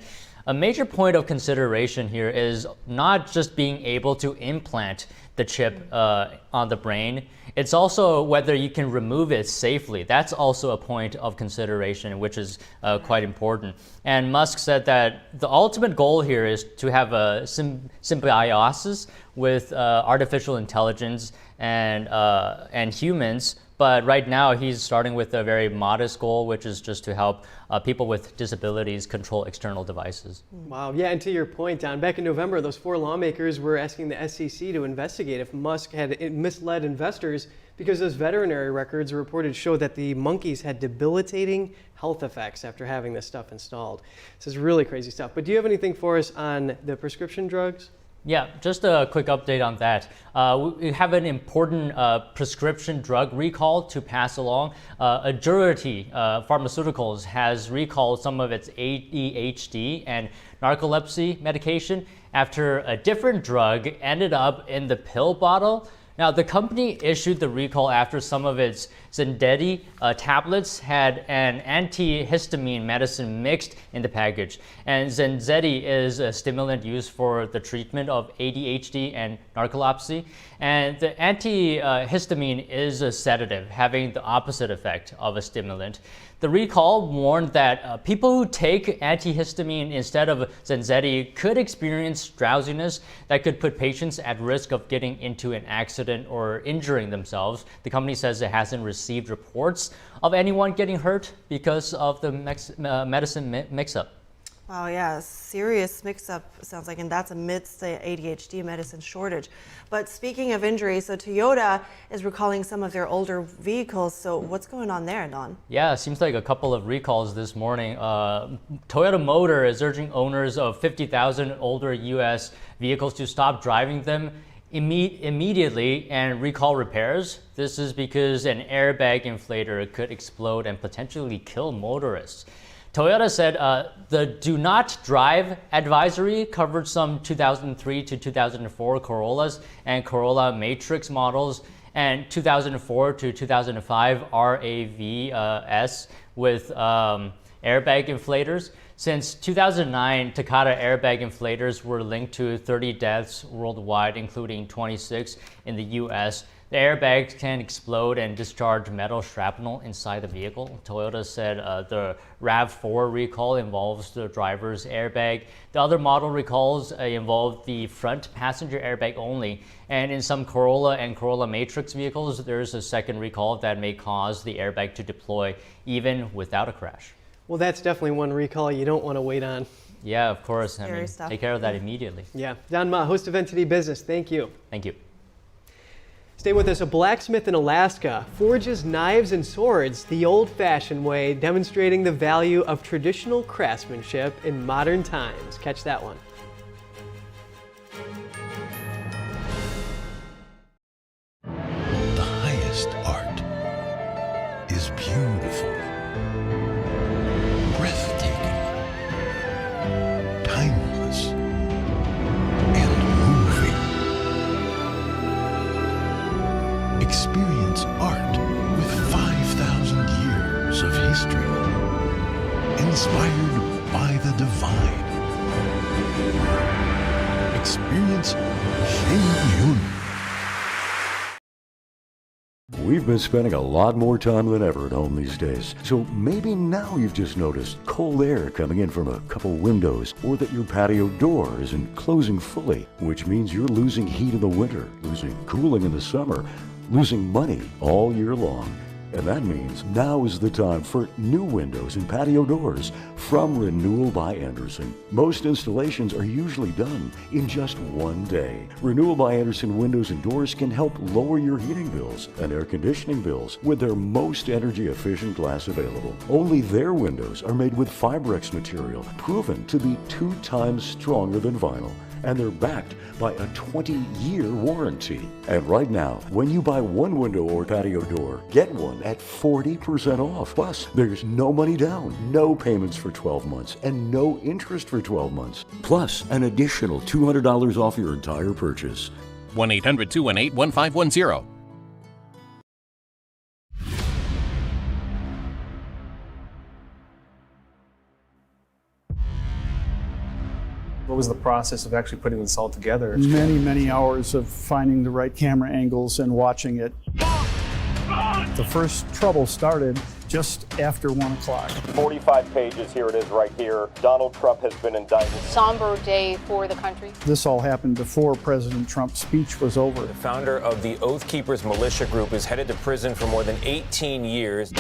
a major point of consideration here is not just being able to implant the chip on the brain, it's also whether you can remove it safely. That's also a point of consideration, which is quite important. And Musk said that the ultimate goal here is to have a symbiosis with artificial intelligence and humans. But right now, he's starting with a very modest goal, which is just to help people with disabilities control external devices. Wow, yeah, and to your point, Don, back in November, those 4 lawmakers were asking the SEC to investigate if Musk had misled investors because those veterinary records reported show that the monkeys had debilitating health effects after having this stuff installed. This is really crazy stuff. But do you have anything for us on the prescription drugs? Yeah, just a quick update on that. We have an important prescription drug recall to pass along. Agility Pharmaceuticals has recalled some of its ADHD and narcolepsy medication after a different drug ended up in the pill bottle. Now, the company issued the recall after some of its Zendedi tablets had an antihistamine medicine mixed in the package. And Zendedi is a stimulant used for the treatment of ADHD and narcolepsy. And the antihistamine is a sedative, having the opposite effect of a stimulant. The recall warned that people who take antihistamine instead of Zendedi could experience drowsiness that could put patients at risk of getting into an accident or injuring themselves. The company says it hasn't received reports of anyone getting hurt because of the medicine mix-up. Wow, yeah, serious mix-up sounds like, and that's amidst the ADHD medicine shortage. But speaking of injuries, so Toyota is recalling some of their older vehicles. So what's going on there, Don? Yeah, it seems like a couple of recalls this morning. Toyota Motor is urging owners of 50,000 older U.S. vehicles to stop driving them immediately and recall repairs. This is because an airbag inflator could explode and potentially kill motorists. Toyota said the do not drive advisory covered some 2003 to 2004 Corollas and Corolla Matrix models and 2004 to 2005 RAV-S with airbag inflators. Since 2009, Takata airbag inflators were linked to 30 deaths worldwide, including 26 in the US. The airbags can explode and discharge metal shrapnel inside the vehicle. Toyota said the RAV4 recall involves the driver's airbag. The other model recalls involve the front passenger airbag only. And in some Corolla and Corolla Matrix vehicles, there's a second recall that may cause the airbag to deploy even without a crash. Well, that's definitely one recall you don't want to wait on. Yeah, of course. I Scary mean, stuff. take care of that immediately. Yeah. Don Ma, host of NTD Business, thank you. Thank you. Stay with us. A blacksmith in Alaska forges knives and swords the old-fashioned way, demonstrating the value of traditional craftsmanship in modern times. Catch that one. The highest art is beautiful, breathtaking, timeless, and moving. Experience art with 5,000 years of history, inspired by the divine. Experience Shen Yun. We've been spending a lot more time than ever at home these days. So maybe now you've just noticed cold air coming in from a couple windows, or that your patio door isn't closing fully, which means you're losing heat in the winter, losing cooling in the summer, losing money all year long. And that means now is the time for new windows and patio doors from Renewal by Andersen. Most installations are usually done in just one day. Renewal by Andersen windows and doors can help lower your heating bills and air conditioning bills with their most energy efficient glass available. Only their windows are made with Fibrex material, proven to be 2 times stronger than vinyl. And they're backed by a 20-year warranty. And right now, when you buy one window or patio door, get one at 40% off. Plus, there's no money down, no payments for 12 months, and no interest for 12 months. Plus, an additional $200 off your entire purchase. 1-800-218-1510. What was the process of actually putting this all together? Many, many hours of finding the right camera angles and watching it. The first trouble started just after 1 o'clock. 45 pages, here it is right here. Donald Trump has been indicted. Somber day for the country. This all happened before President Trump's speech was over. The founder of the Oath Keepers militia group is headed to prison for more than 18 years.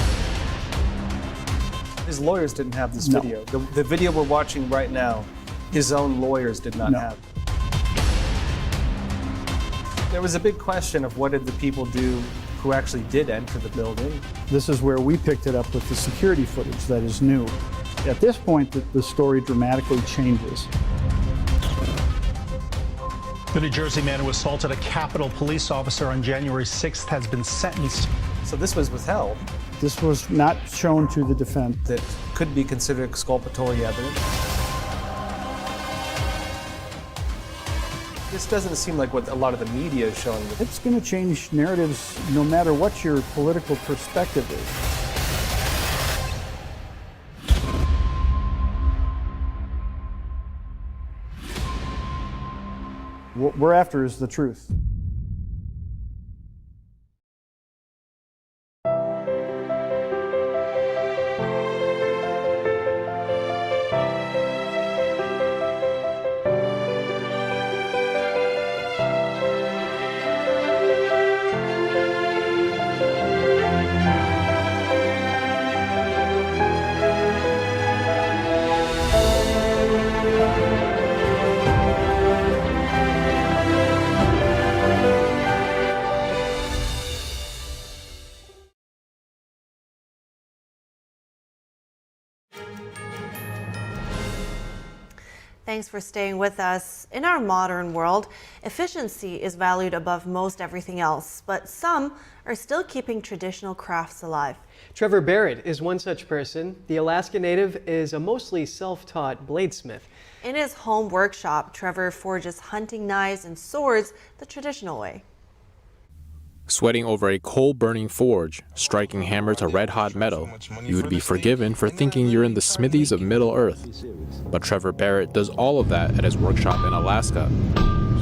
His lawyers didn't have this video. The video we're watching right now, his own lawyers did not have. There was a big question of what did the people do who actually did enter the building. This is where we picked it up with the security footage that is new. At this point, the story dramatically changes. The New Jersey man who assaulted a Capitol police officer on January 6th has been sentenced. So this was withheld. This was not shown to the defense. That could be considered exculpatory evidence. This doesn't seem like what a lot of the media is showing. It's going to change narratives no matter what your political perspective is. What we're after is the truth. Thanks for staying with us. In our modern world, efficiency is valued above most everything else, but some are still keeping traditional crafts alive. Trevor Barrett is one such person. The Alaska native is a mostly self-taught bladesmith. In his home workshop, Trevor forges hunting knives and swords the traditional way. Sweating over a coal-burning forge, striking hammer to red-hot metal, you would be forgiven for thinking you're in the smithies of Middle Earth. But Trevor Barrett does all of that at his workshop in Alaska.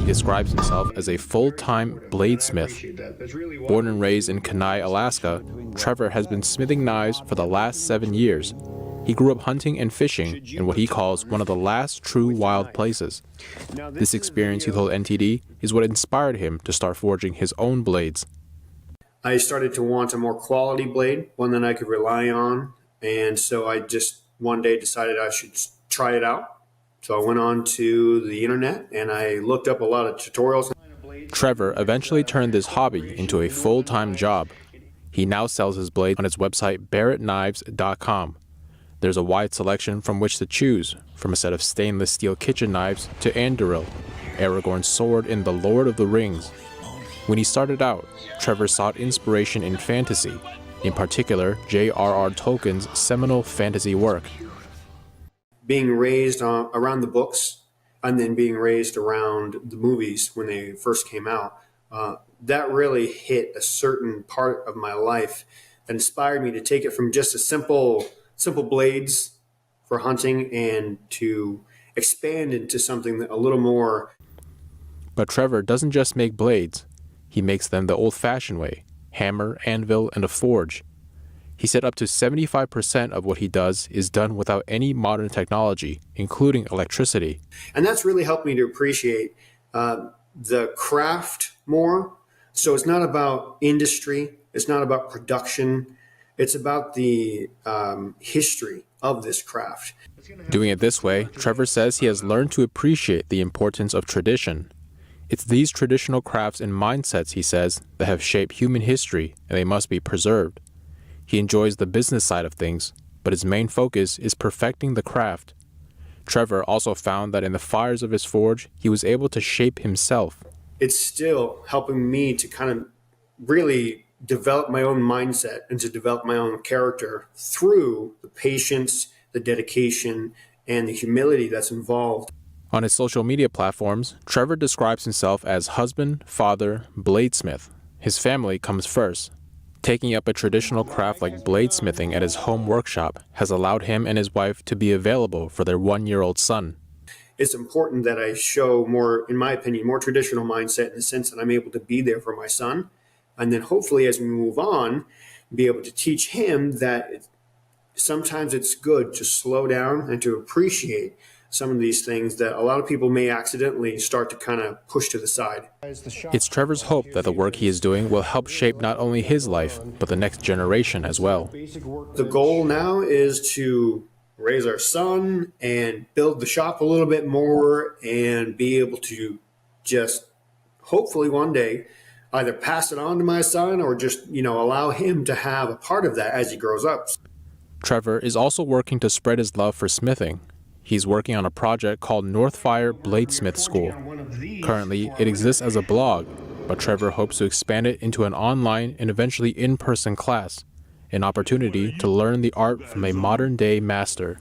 He describes himself as a full-time bladesmith. Born and raised in Kenai, Alaska, Trevor has been smithing knives for the last 7 years. He grew up hunting and fishing in what he calls one of the last true wild places. This experience, he told NTD, is what inspired him to start forging his own blades. I started to want a more quality blade, one that I could rely on, and so I just one day decided I should try it out. So I went on to the internet and I looked up a lot of tutorials. Trevor eventually turned this hobby into a full-time job. He now sells his blade on his website barrettknives.com. There's a wide selection from which to choose, from a set of stainless steel kitchen knives to Anduril, Aragorn's sword in The Lord of the Rings. When he started out, Trevor sought inspiration in fantasy, in particular J.R.R. Tolkien's seminal fantasy work. Being raised around the books and then being raised around the movies when they first came out, that really hit a certain part of my life that inspired me to take it from just a simple blades for hunting and to expand into something that a little more. But Trevor doesn't just make blades. He makes them the old-fashioned way, hammer, anvil, and a forge. He said up to 75% of what he does is done without any modern technology, including electricity. And that's really helped me to appreciate the craft more. So it's not about industry. It's not about production. It's about the history of this craft. Doing it this way, Trevor says he has learned to appreciate the importance of tradition. It's these traditional crafts and mindsets, he says, that have shaped human history, and they must be preserved. He enjoys the business side of things, but his main focus is perfecting the craft. Trevor also found that in the fires of his forge, he was able to shape himself. It's still helping me to kind of really develop my own mindset and to develop my own character through the patience, the dedication, and the humility that's involved. On his social media platforms, Trevor describes himself as husband, father, bladesmith. His family comes first. Taking up a traditional craft like bladesmithing at his home workshop has allowed him and his wife to be available for their 1-year-old son. It's important that I show more, in my opinion, more traditional mindset in the sense that I'm able to be there for my son. And then hopefully as we move on, be able to teach him that sometimes it's good to slow down and to appreciate some of these things that a lot of people may accidentally start to kind of push to the side. It's Trevor's hope that the work he is doing will help shape not only his life, but the next generation as well. The goal now is to raise our son and build the shop a little bit more and be able to just hopefully one day either pass it on to my son or just, allow him to have a part of that as he grows up. Trevor is also working to spread his love for smithing. He's working on a project called Northfire Bladesmith School. Currently, it exists as a blog, but Trevor hopes to expand it into an online and eventually in-person class, an opportunity to learn the art from a modern-day master.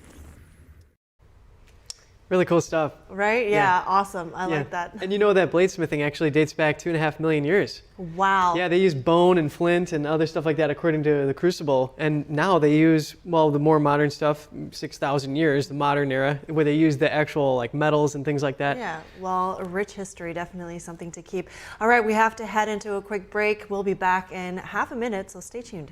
Really cool stuff. Right? Yeah, awesome. I like that. And you know that bladesmithing actually dates back 2.5 million years. Wow. Yeah, they use bone and flint and other stuff like that according to the Crucible. And now they use, the more modern stuff, 6,000 years, the modern era, where they use the actual metals and things like that. Yeah, a rich history, definitely something to keep. All right, we have to head into a quick break. We'll be back in half a minute, so stay tuned.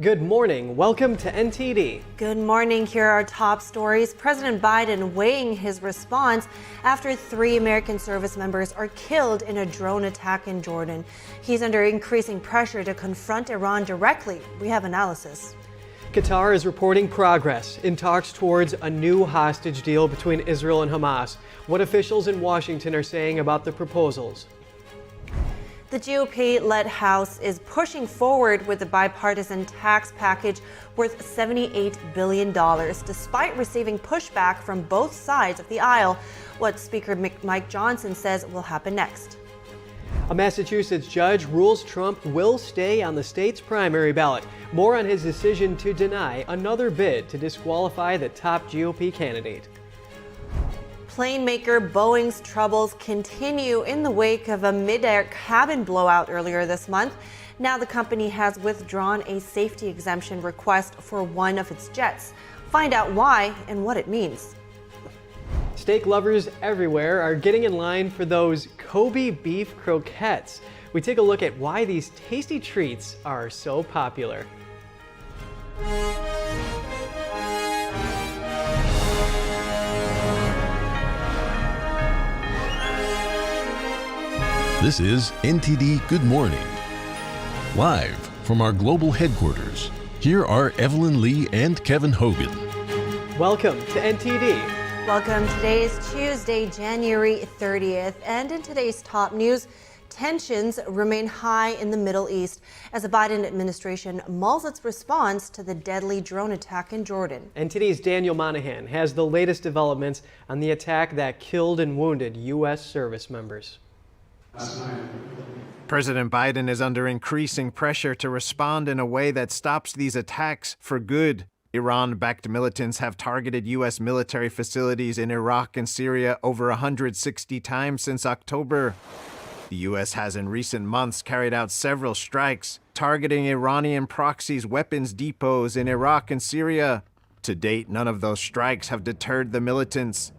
Good morning. Welcome to NTD. Good morning. Here are our top stories. President Biden weighing his response after 3 American service members are killed in a drone attack in Jordan. He's under increasing pressure to confront Iran directly. We have analysis. Qatar is reporting progress in talks towards a new hostage deal between Israel and Hamas. What officials in Washington are saying about the proposals. The GOP-led House is pushing forward with a bipartisan tax package worth $78 billion, despite receiving pushback from both sides of the aisle. What Speaker Mike Johnson says will happen next. A Massachusetts judge rules Trump will stay on the state's primary ballot. More on his decision to deny another bid to disqualify the top GOP candidate. Plane maker Boeing's troubles continue in the wake of a mid-air cabin blowout earlier this month. Now the company has withdrawn a safety exemption request for one of its jets. Find out why and what it means. Steak lovers everywhere are getting in line for those Kobe beef croquettes. We take a look at why these tasty treats are so popular. This is NTD Good Morning. Live from our global headquarters, here are Evelyn Lee and Kevin Hogan. Welcome to NTD. Welcome. Today is Tuesday, January 30th, and in today's top news, tensions remain high in the Middle East as the Biden administration mulls its response to the deadly drone attack in Jordan. NTD's Daniel Monahan has the latest developments on the attack that killed and wounded U.S. service members. President Biden is under increasing pressure to respond in a way that stops these attacks for good. Iran-backed militants have targeted U.S. military facilities in Iraq and Syria over 160 times since October. The U.S. has in recent months carried out several strikes, targeting Iranian proxies' weapons depots in Iraq and Syria. To date, none of those strikes have deterred the militants.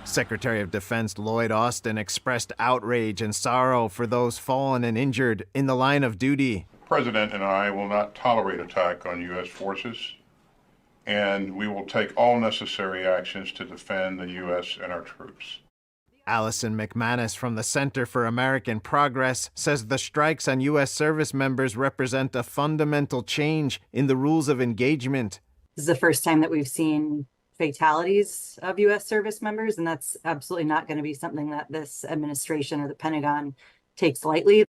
Secretary of Defense Lloyd Austin expressed outrage and sorrow for those fallen and injured in the line of duty. The President and I will not tolerate attack on U.S. forces, and we will take all necessary actions to defend the U.S. and our troops. Allison McManus from the Center for American Progress says the strikes on U.S. service members represent a fundamental change in the rules of engagement. This is the first time that we've seen fatalities of U.S. service members, and that's absolutely not going to be something that this administration or the Pentagon takes lightly.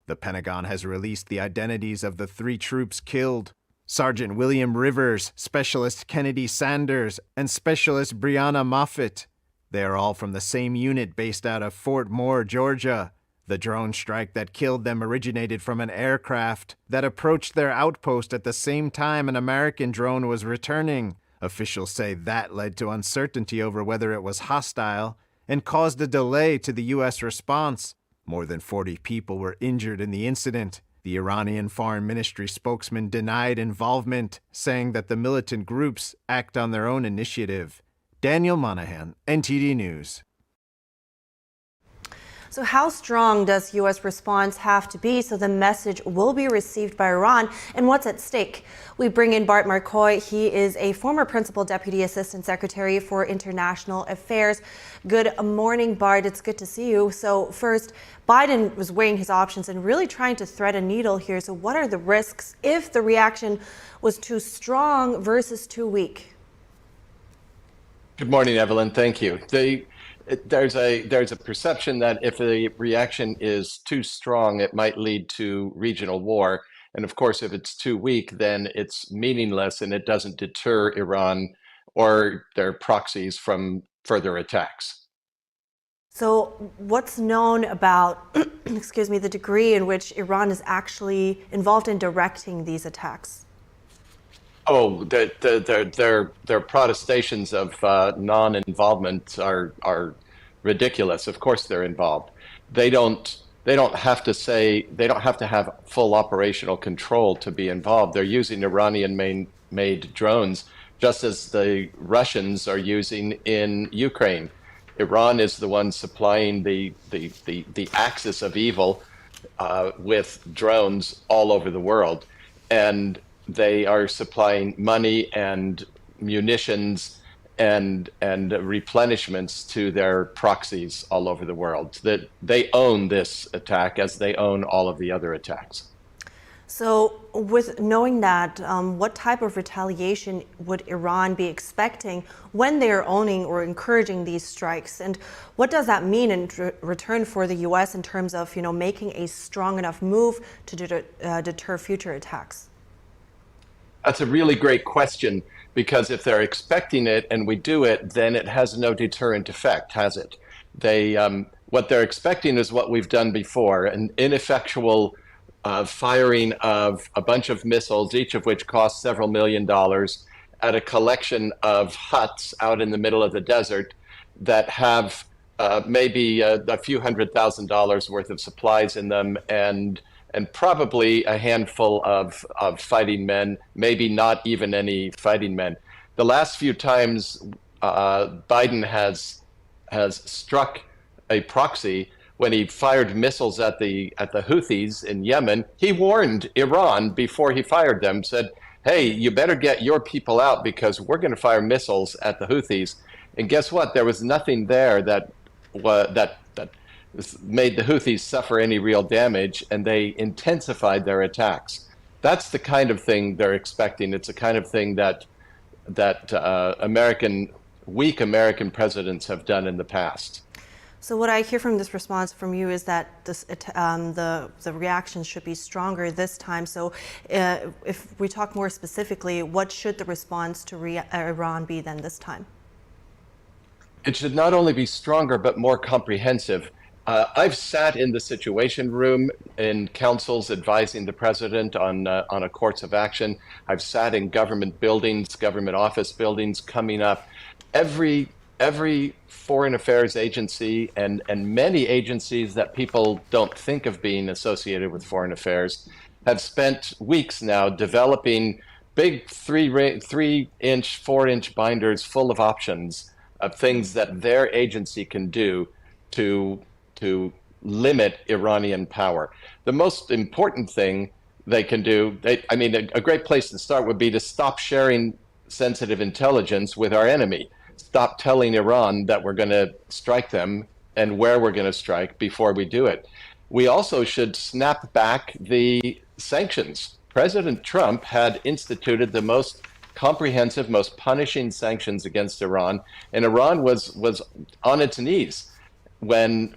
The Pentagon has released the identities of the 3 troops killed: Sergeant William Rivers, Specialist Kennedy Sanders, and Specialist Brianna Moffitt. They are all from the same unit based out of Fort Moore, Georgia. The drone strike that killed them originated from an aircraft that approached their outpost at the same time an American drone was returning. Officials say that led to uncertainty over whether it was hostile and caused a delay to the U.S. response. More than 40 people were injured in the incident. The Iranian Foreign Ministry spokesman denied involvement, saying that the militant groups act on their own initiative. Daniel Monahan, NTD News. So how strong does U.S. response have to be so the message will be received by Iran, and what's at stake? We bring in Bart Marcoy. He is a former Principal Deputy Assistant Secretary for International Affairs. Good morning, Bart. It's good to see you. So first, Biden was weighing his options and really trying to thread a needle here. So what are the risks if the reaction was too strong versus too weak? Good morning, Evelyn. Thank you. There's a perception that if the reaction is too strong, it might lead to regional war. And of course, if it's too weak, then it's meaningless and it doesn't deter Iran or their proxies from further attacks. So what's known about, the degree in which Iran is actually involved in directing these attacks? Oh, their protestations of non-involvement are ridiculous. Of course, they're involved. They don't have to have full operational control to be involved. They're using Iranian-made drones, just as the Russians are using in Ukraine. Iran is the one supplying the axis of evil with drones all over the world, and they are supplying money and munitions and replenishments to their proxies all over the world. That they own this attack as they own all of the other attacks. So, with knowing that, what type of retaliation would Iran be expecting when they are owning or encouraging these strikes? And what does that mean in return for the U.S. in terms of, making a strong enough move to deter future attacks? That's a really great question, because if they're expecting it and we do it, then it has no deterrent effect, has it? What they're expecting is what we've done before, an ineffectual firing of a bunch of missiles, each of which cost several $1,000,000, at a collection of huts out in the middle of the desert that have maybe a few $100,000 worth of supplies in them, and probably a handful of fighting men, maybe not even any fighting men. The last few times Biden has struck a proxy, when he fired missiles at the Houthis in Yemen, he warned Iran before he fired them, said, hey, you better get your people out because we're going to fire missiles at the Houthis. And guess what? There was nothing there that made the Houthis suffer any real damage, and they intensified their attacks. That's the kind of thing they're expecting. It's the kind of thing that weak American presidents have done in the past. So what I hear from this response from you is that the reaction should be stronger this time. So if we talk more specifically, what should the response to Iran be then this time? It should not only be stronger, but more comprehensive. I've sat in the Situation Room in councils advising the president on a course of action. I've sat in government buildings, government office buildings coming up. Every foreign affairs agency and many agencies that people don't think of being associated with foreign affairs have spent weeks now developing big 3-inch, 4-inch binders full of options of things that their agency can do to limit Iranian power. The most important thing they can do, a great place to start would be to stop sharing sensitive intelligence with our enemy. Stop telling Iran that we're going to strike them and where we're going to strike before we do it. We also should snap back the sanctions. President Trump had instituted the most comprehensive, most punishing sanctions against Iran, and Iran was on its knees when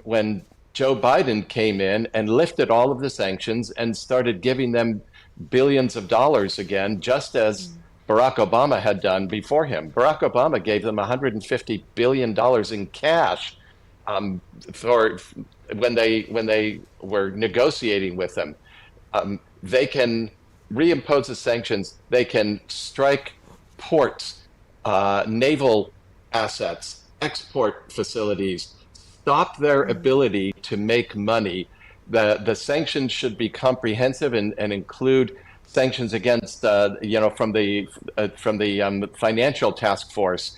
Joe Biden came in and lifted all of the sanctions and started giving them billions of dollars again, just as Barack Obama had done before him. Barack Obama gave them $150 billion in cash for when they were negotiating with them. They can reimpose the sanctions. They can strike ports, naval assets, export facilities, stop their ability to make money. The sanctions should be comprehensive and include sanctions against, from the financial task force.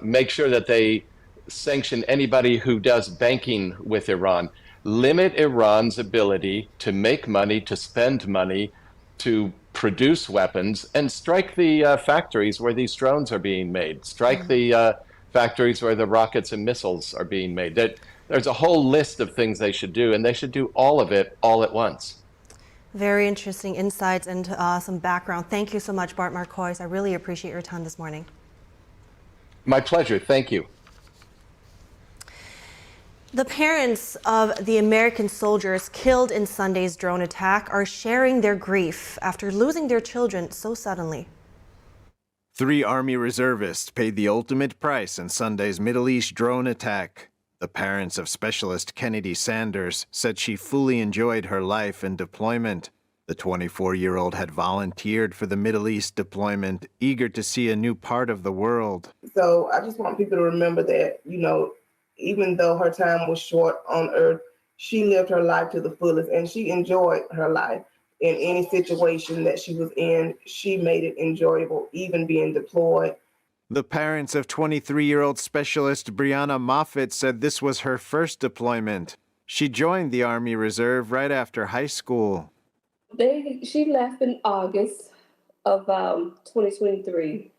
Make sure that they sanction anybody who does banking with Iran. Limit Iran's ability to make money, to spend money, to produce weapons, and strike the factories where these drones are being made. Strike the factories where the rockets and missiles are being made. There's a whole list of things they should do, and they should do all of it all at once. Very interesting insights and some background. Thank you so much, Bart Marcois. I really appreciate your time this morning. My pleasure. Thank you. The parents of the American soldiers killed in Sunday's drone attack are sharing their grief after losing their children so suddenly. 3 Army reservists paid the ultimate price in Sunday's Middle East drone attack. The parents of Specialist Kennedy Sanders said she fully enjoyed her life and deployment. The 24-year-old had volunteered for the Middle East deployment, eager to see a new part of the world. So I just want people to remember that, even though her time was short on Earth, she lived her life to the fullest, and she enjoyed her life. In any situation that she was in, she made it enjoyable, even being deployed. The parents of 23-year-old Specialist Brianna Moffitt said this was her first deployment. She joined the Army Reserve right after high school. She left in August of 2023.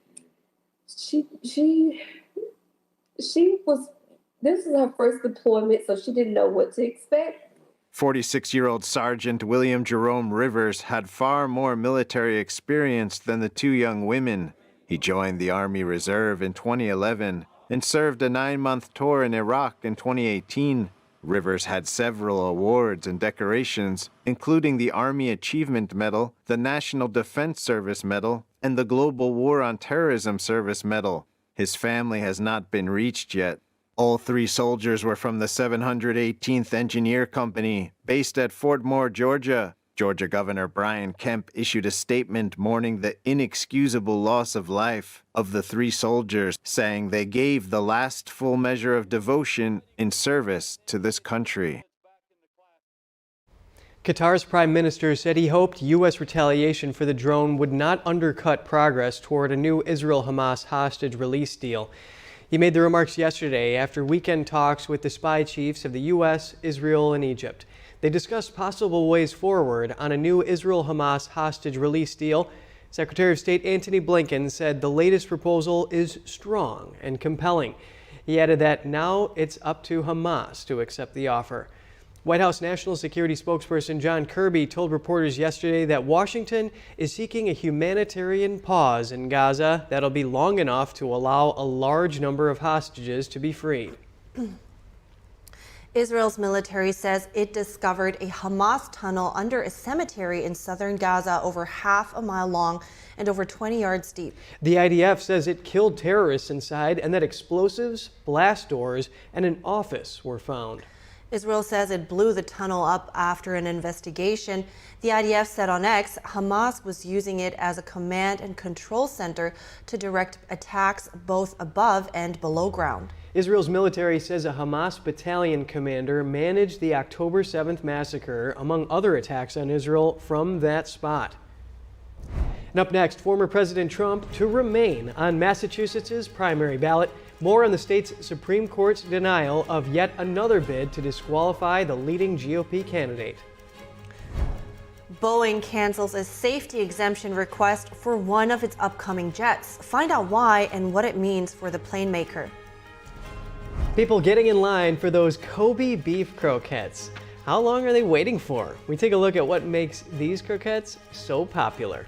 This is her first deployment, so she didn't know what to expect. 46-year-old Sergeant William Jerome Rivers had far more military experience than the two young women. He joined the Army Reserve in 2011 and served a 9-month tour in Iraq in 2018. Rivers had several awards and decorations, including the Army Achievement Medal, the National Defense Service Medal, and the Global War on Terrorism Service Medal. His family has not been reached yet. All 3 soldiers were from the 718th Engineer Company, based at Fort Moore, Georgia. Georgia Governor Brian Kemp issued a statement mourning the inexcusable loss of life of the 3 soldiers, saying they gave the last full measure of devotion in service to this country. Qatar's prime minister said he hoped U.S. retaliation for the drone would not undercut progress toward a new Israel-Hamas hostage release deal. He made the remarks yesterday after weekend talks with the spy chiefs of the U.S., Israel, and Egypt. They discussed possible ways forward on a new Israel-Hamas hostage release deal. Secretary of State Antony Blinken said the latest proposal is strong and compelling. He added that now it's up to Hamas to accept the offer. White House National Security spokesperson John Kirby told reporters yesterday that Washington is seeking a humanitarian pause in Gaza that'll be long enough to allow a large number of hostages to be freed. Israel's military says it discovered a Hamas tunnel under a cemetery in southern Gaza over half a mile long and over 20 yards deep. The IDF says it killed terrorists inside and that explosives, blast doors, and an office were found. Israel says it blew the tunnel up after an investigation. The IDF said on X, Hamas was using it as a command and control center to direct attacks both above and below ground. Israel's military says a Hamas battalion commander managed the October 7th massacre, among other attacks on Israel, from that spot. And up next, former President Trump to remain on Massachusetts' primary ballot. More on the state's Supreme Court's denial of yet another bid to disqualify the leading GOP candidate. Boeing cancels a safety exemption request for one of its upcoming jets. Find out why and what it means for the plane maker. People getting in line for those Kobe beef croquettes. How long are they waiting for? We take a look at what makes these croquettes so popular.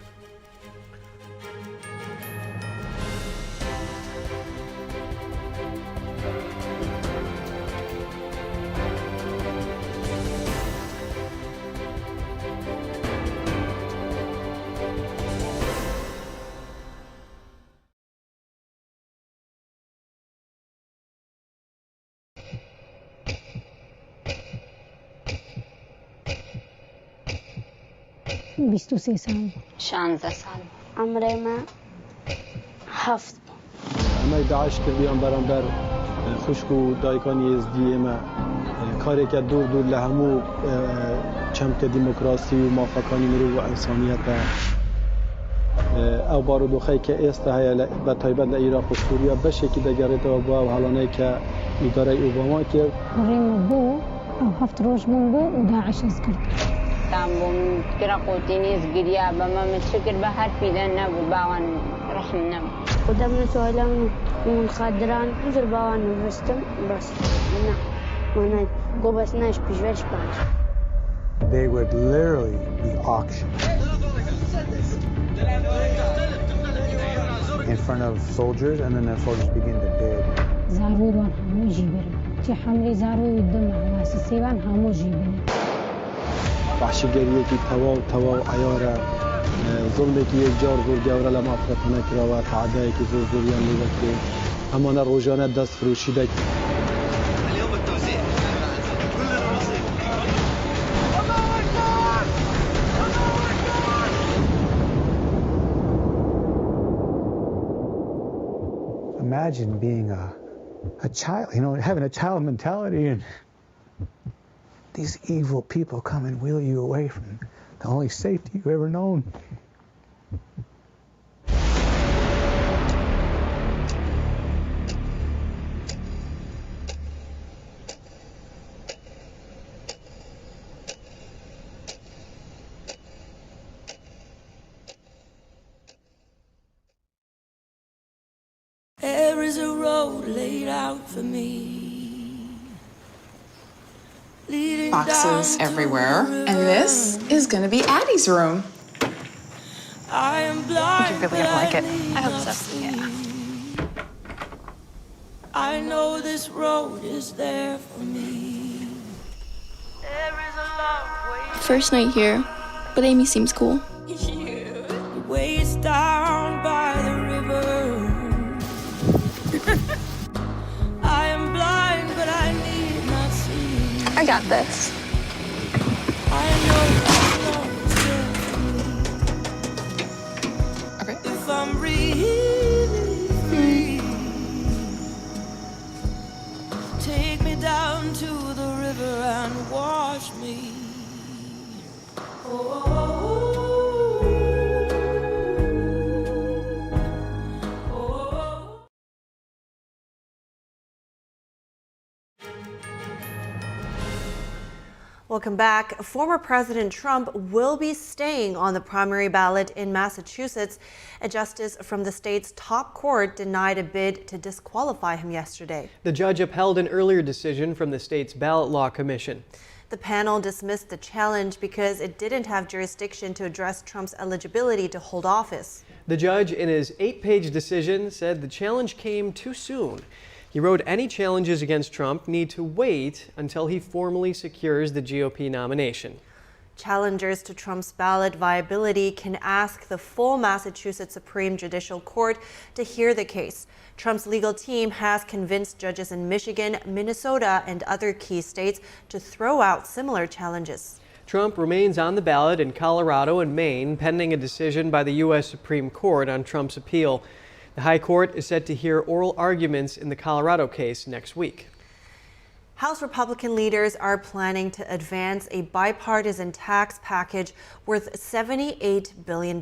بیست و سه سال 16 سال عمري ما هفت اما داعش کردی ام برانبر خشک و دایکانی ازدی اما کاری که دور لهمو چمک دموکراسی و موافقانی مرو و انسانیت او بارو خی که است های به تایبت ایران خوشبوریا بشه که دگرت و با حالانه که اداره اوباما کرد ریم بو او هفت روز من بو و داعش ذکرت تامبون كرا قوتينيز قريا بما متشكر بهار فيدان نبو باوان رحم نبو قدامنا سؤالان من خادران نزر باوان نفستم بس منا قوبس ناش بيجوش باش. They would literally be auctioned in front of soldiers and then the soldiers begin to bid. زارو بان همو جيبرن تي حملي زارو يدم واسسي بان همو جيبرن وحشیگریه که توا عیاره ظلمی که یک جار زور گوره لما افرطانه کرا و تعدایی که زور زوریان لیده که همانه روزانه دست فروشیده اليوم التوزيع كل الرصيد Imagine being a child, having a child mentality and these evil people come and wheel you away from the only safety you've ever known. There is a road laid out for me, Boxes everywhere. And this is gonna be Addie's room. I think you're really gonna like it. I hope so. Yeah. I know this road is there for me. First night here, but Amy seems cool. Waist down by the river. I am blind, but I need not see. I got this. I know this road is there for me. Okay. If I'm really free, take me down to the river and wash me. Welcome back. Former President Trump will be staying on the primary ballot in Massachusetts. A justice from the state's top court denied a bid to disqualify him yesterday. The judge upheld an earlier decision from the state's ballot law commission. The panel dismissed the challenge because it didn't have jurisdiction to address Trump's eligibility to hold office. The judge, in his 8-page decision, said the challenge came too soon. He wrote any challenges against Trump need to wait until he formally secures the GOP nomination. Challengers to Trump's ballot viability can ask the full Massachusetts Supreme Judicial Court to hear the case. Trump's legal team has convinced judges in Michigan, Minnesota, and other key states to throw out similar challenges. Trump remains on the ballot in Colorado and Maine, pending a decision by the U.S. Supreme Court on Trump's appeal. The High Court is set to hear oral arguments in the Colorado case next week. House Republican leaders are planning to advance a bipartisan tax package worth $78 billion,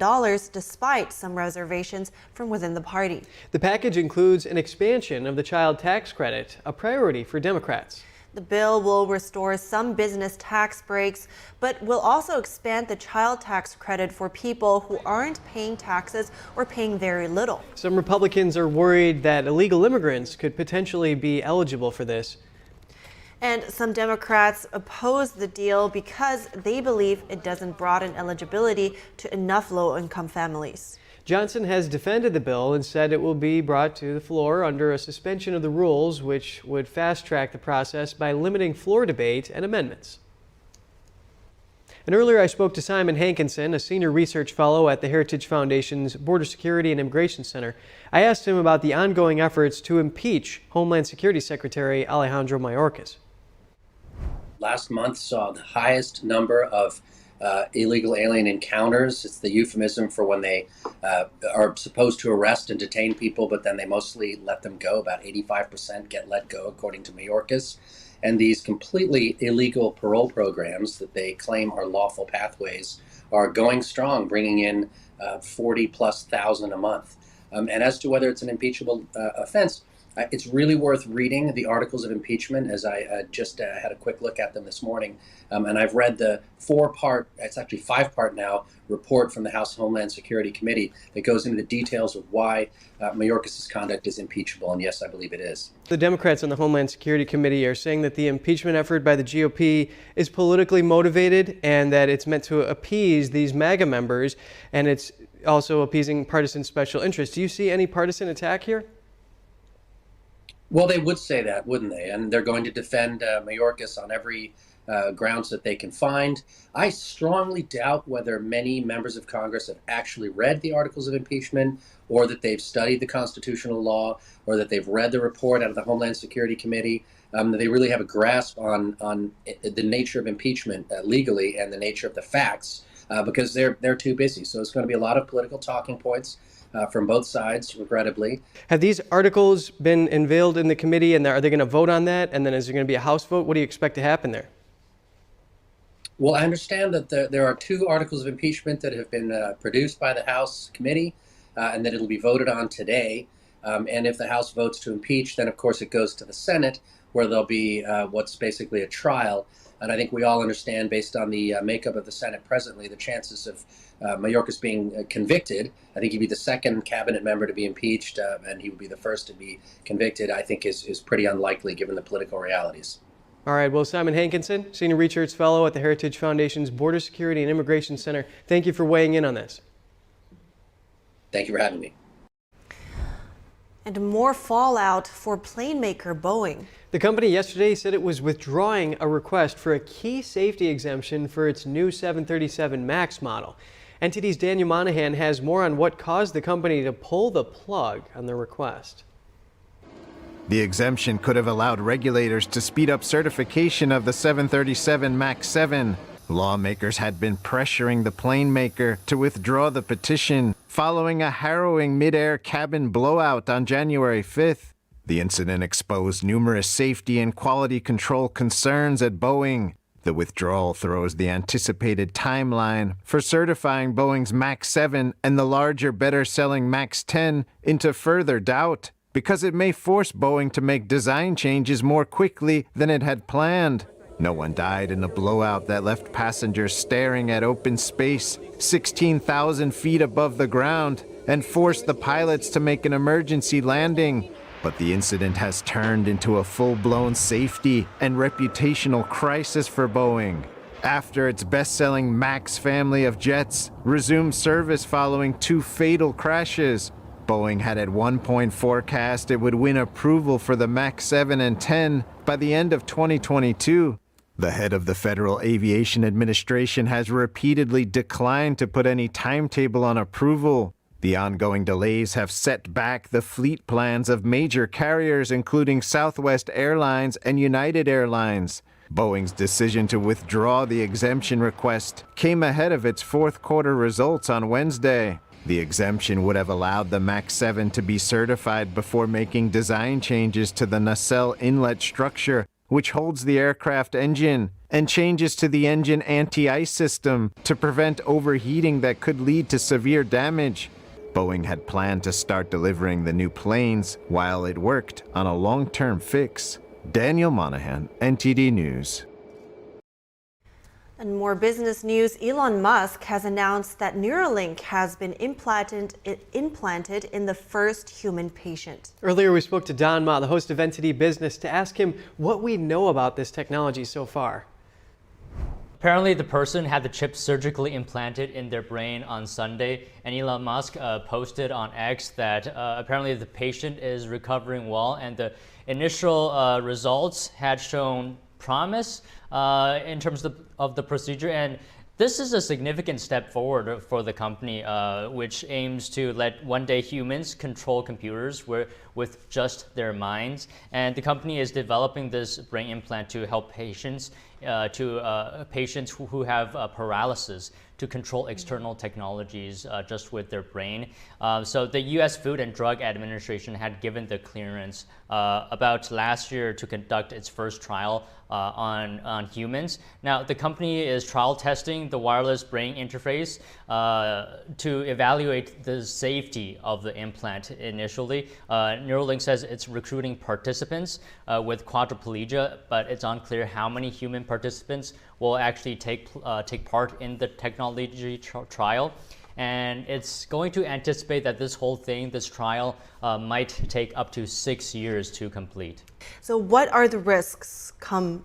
despite some reservations from within the party. The package includes an expansion of the child tax credit, a priority for Democrats. The bill will restore some business tax breaks, but will also expand the child tax credit for people who aren't paying taxes or paying very little. Some Republicans are worried that illegal immigrants could potentially be eligible for this. And some Democrats oppose the deal because they believe it doesn't broaden eligibility to enough low-income families. Johnson has defended the bill and said it will be brought to the floor under a suspension of the rules, which would fast-track the process by limiting floor debate and amendments. And earlier I spoke to Simon Hankinson, a senior research fellow at the Heritage Foundation's Border Security and Immigration Center. I asked him about the ongoing efforts to impeach Homeland Security Secretary Alejandro Mayorkas. Last month saw the highest number of illegal alien encounters. It's the euphemism for when they are supposed to arrest and detain people, but then they mostly let them go. About 85% get let go, according to Mayorkas. And these completely illegal parole programs that they claim are lawful pathways are going strong, bringing in 40,000+ a month. And as to whether it's an impeachable offense, it's really worth reading the articles of impeachment, as I just had a quick look at them this morning. And I've read the 4-part, it's actually 5-part now, report from the House Homeland Security Committee that goes into the details of why Mayorkas' conduct is impeachable. And yes, I believe it is. The Democrats on the Homeland Security Committee are saying that the impeachment effort by the GOP is politically motivated and that it's meant to appease these MAGA members, and it's also appeasing partisan special interests. Do you see any partisan attack here? Well, they would say that, wouldn't they? And they're going to defend Mayorkas on every grounds that they can find. I strongly doubt whether many members of Congress have actually read the articles of impeachment, or that they've studied the constitutional law, or that they've read the report out of the Homeland Security Committee. That they really have a grasp on the nature of impeachment legally and the nature of the facts, because they're too busy. So it's going to be a lot of political talking points from both sides, regrettably. Have these articles been unveiled in the committee, and are they going to vote on that? And then is there going to be a House vote? What do you expect to happen there? Well, I understand that there are 2 articles of impeachment that have been produced by the House committee, and that it'll be voted on today. And if the House votes to impeach, then of course it goes to the Senate, where there'll be what's basically a trial. And I think we all understand, based on the makeup of the Senate presently, the chances of Mayorkas being convicted. I think he'd be the second cabinet member to be impeached, and he would be the first to be convicted, I think is pretty unlikely given the political realities. All right, well, Simon Hankinson, Senior Research Fellow at the Heritage Foundation's Border Security and Immigration Center, thank you for weighing in on this. Thank you for having me. And more fallout for plane maker Boeing. The company yesterday said it was withdrawing a request for a key safety exemption for its new 737 MAX model. NTD's Daniel Monahan has more on what caused the company to pull the plug on the request. The exemption could have allowed regulators to speed up certification of the 737 MAX 7. Lawmakers had been pressuring the plane maker to withdraw the petition following a harrowing mid-air cabin blowout on January 5th. The incident exposed numerous safety and quality control concerns at Boeing. The withdrawal throws the anticipated timeline for certifying Boeing's MAX 7 and the larger, better-selling MAX 10 into further doubt, because it may force Boeing to make design changes more quickly than it had planned. No one died in the blowout that left passengers staring at open space 16,000 feet above the ground and forced the pilots to make an emergency landing. But the incident has turned into a full-blown safety and reputational crisis for Boeing, after its best-selling MAX family of jets resumed service following 2 fatal crashes. Boeing had at one point forecast it would win approval for the MAX 7 and 10 by the end of 2022. The head of the Federal Aviation Administration has repeatedly declined to put any timetable on approval. The ongoing delays have set back the fleet plans of major carriers, including Southwest Airlines and United Airlines. Boeing's decision to withdraw the exemption request came ahead of its fourth quarter results on Wednesday. The exemption would have allowed the MAX 7 to be certified before making design changes to the nacelle inlet structure, which holds the aircraft engine, and changes to the engine anti-ice system to prevent overheating that could lead to severe damage. Boeing had planned to start delivering the new planes while it worked on a long-term fix. Daniel Monahan, NTD News. And more business news, Elon Musk has announced that Neuralink has been implanted in the first human patient. Earlier we spoke to Don Ma, the host of NTD Business, to ask him what we know about this technology so far. Apparently the person had the chip surgically implanted in their brain on Sunday, and Elon Musk posted on X that apparently the patient is recovering well, and the initial results had shown promise in terms of the procedure. And this is a significant step forward for the company, which aims to let one day humans control computers with just their minds. And the company is developing this brain implant to help patients who have paralysis to control external technologies just with their brain. So the U.S. Food and Drug Administration had given the clearance about last year to conduct its first trial on humans. Now, the company is trial testing the wireless brain interface to evaluate the safety of the implant initially. Neuralink says it's recruiting participants with quadriplegia, but it's unclear how many human participants will actually take part in the technology trial. And it's going to anticipate that this whole thing, this trial, might take up to 6 years to complete. So what are the risks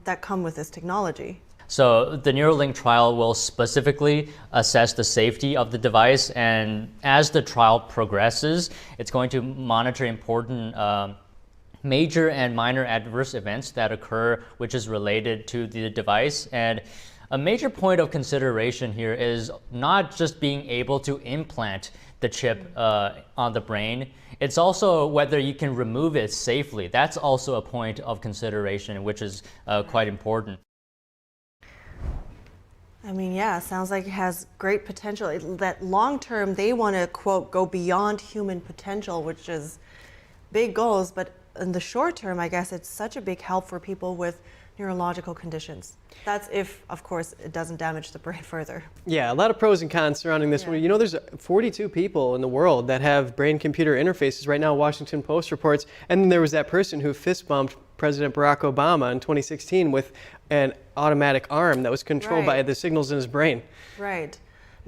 that come with this technology? So the Neuralink trial will specifically assess the safety of the device, and as the trial progresses, it's going to monitor important major and minor adverse events that occur, which is related to the device. And a major point of consideration here is not just being able to implant the chip on the brain, it's also whether you can remove it safely. That's also a point of consideration, which is quite important. I mean, yeah, sounds like it has great potential. That long term, they want to, quote, go beyond human potential, which is big goals. But in the short term, I guess it's such a big help for people with neurological conditions. That's if, of course, it doesn't damage the brain further. Yeah, a lot of pros and cons surrounding this one. You know, there's 42 people in the world that have brain-computer interfaces right now, Washington Post reports. And then there was that person who fist-bumped President Barack Obama in 2016 with an automatic arm that was controlled by the signals in his brain. Right.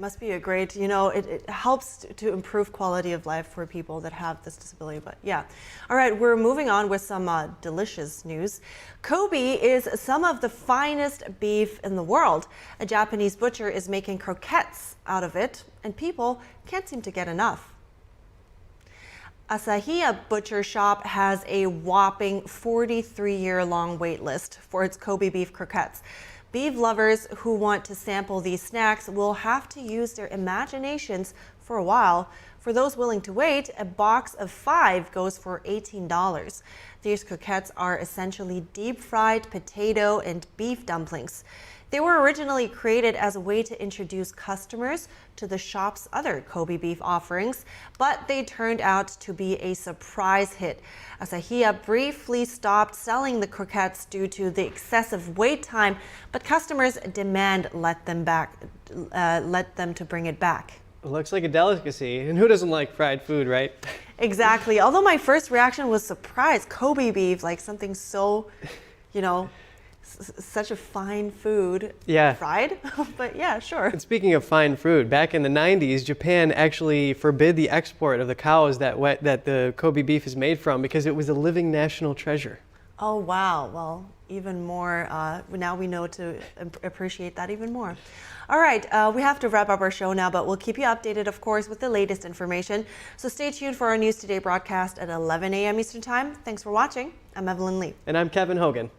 Must be a great, it helps to improve quality of life for people that have this disability. But yeah. All right, we're moving on with some delicious news. Kobe is some of the finest beef in the world. A Japanese butcher is making croquettes out of it, and people can't seem to get enough. Asahiya Butcher Shop has a whopping 43-year-long wait list for its Kobe beef croquettes. Beef lovers who want to sample these snacks will have to use their imaginations for a while. For those willing to wait, a box of 5 goes for $18. These croquettes are essentially deep-fried potato and beef dumplings. They were originally created as a way to introduce customers to the shop's other Kobe beef offerings, but they turned out to be a surprise hit. Asahiya briefly stopped selling the croquettes due to the excessive wait time, but customers demand let them to bring it back. It looks like a delicacy, and who doesn't like fried food, right? Exactly. Although my first reaction was surprise. Kobe beef, like something so, such a fine food. Yeah. Fried? But yeah, sure. And speaking of fine food, back in the 90s, Japan actually forbid the export of the cows that the Kobe beef is made from because it was a living national treasure. Oh, wow. Well, even more. Now we know to appreciate that even more. All right, we have to wrap up our show now, but we'll keep you updated, of course, with the latest information. So stay tuned for our News Today broadcast at 11 a.m. Eastern Time. Thanks for watching. I'm Evelyn Lee. And I'm Kevin Hogan.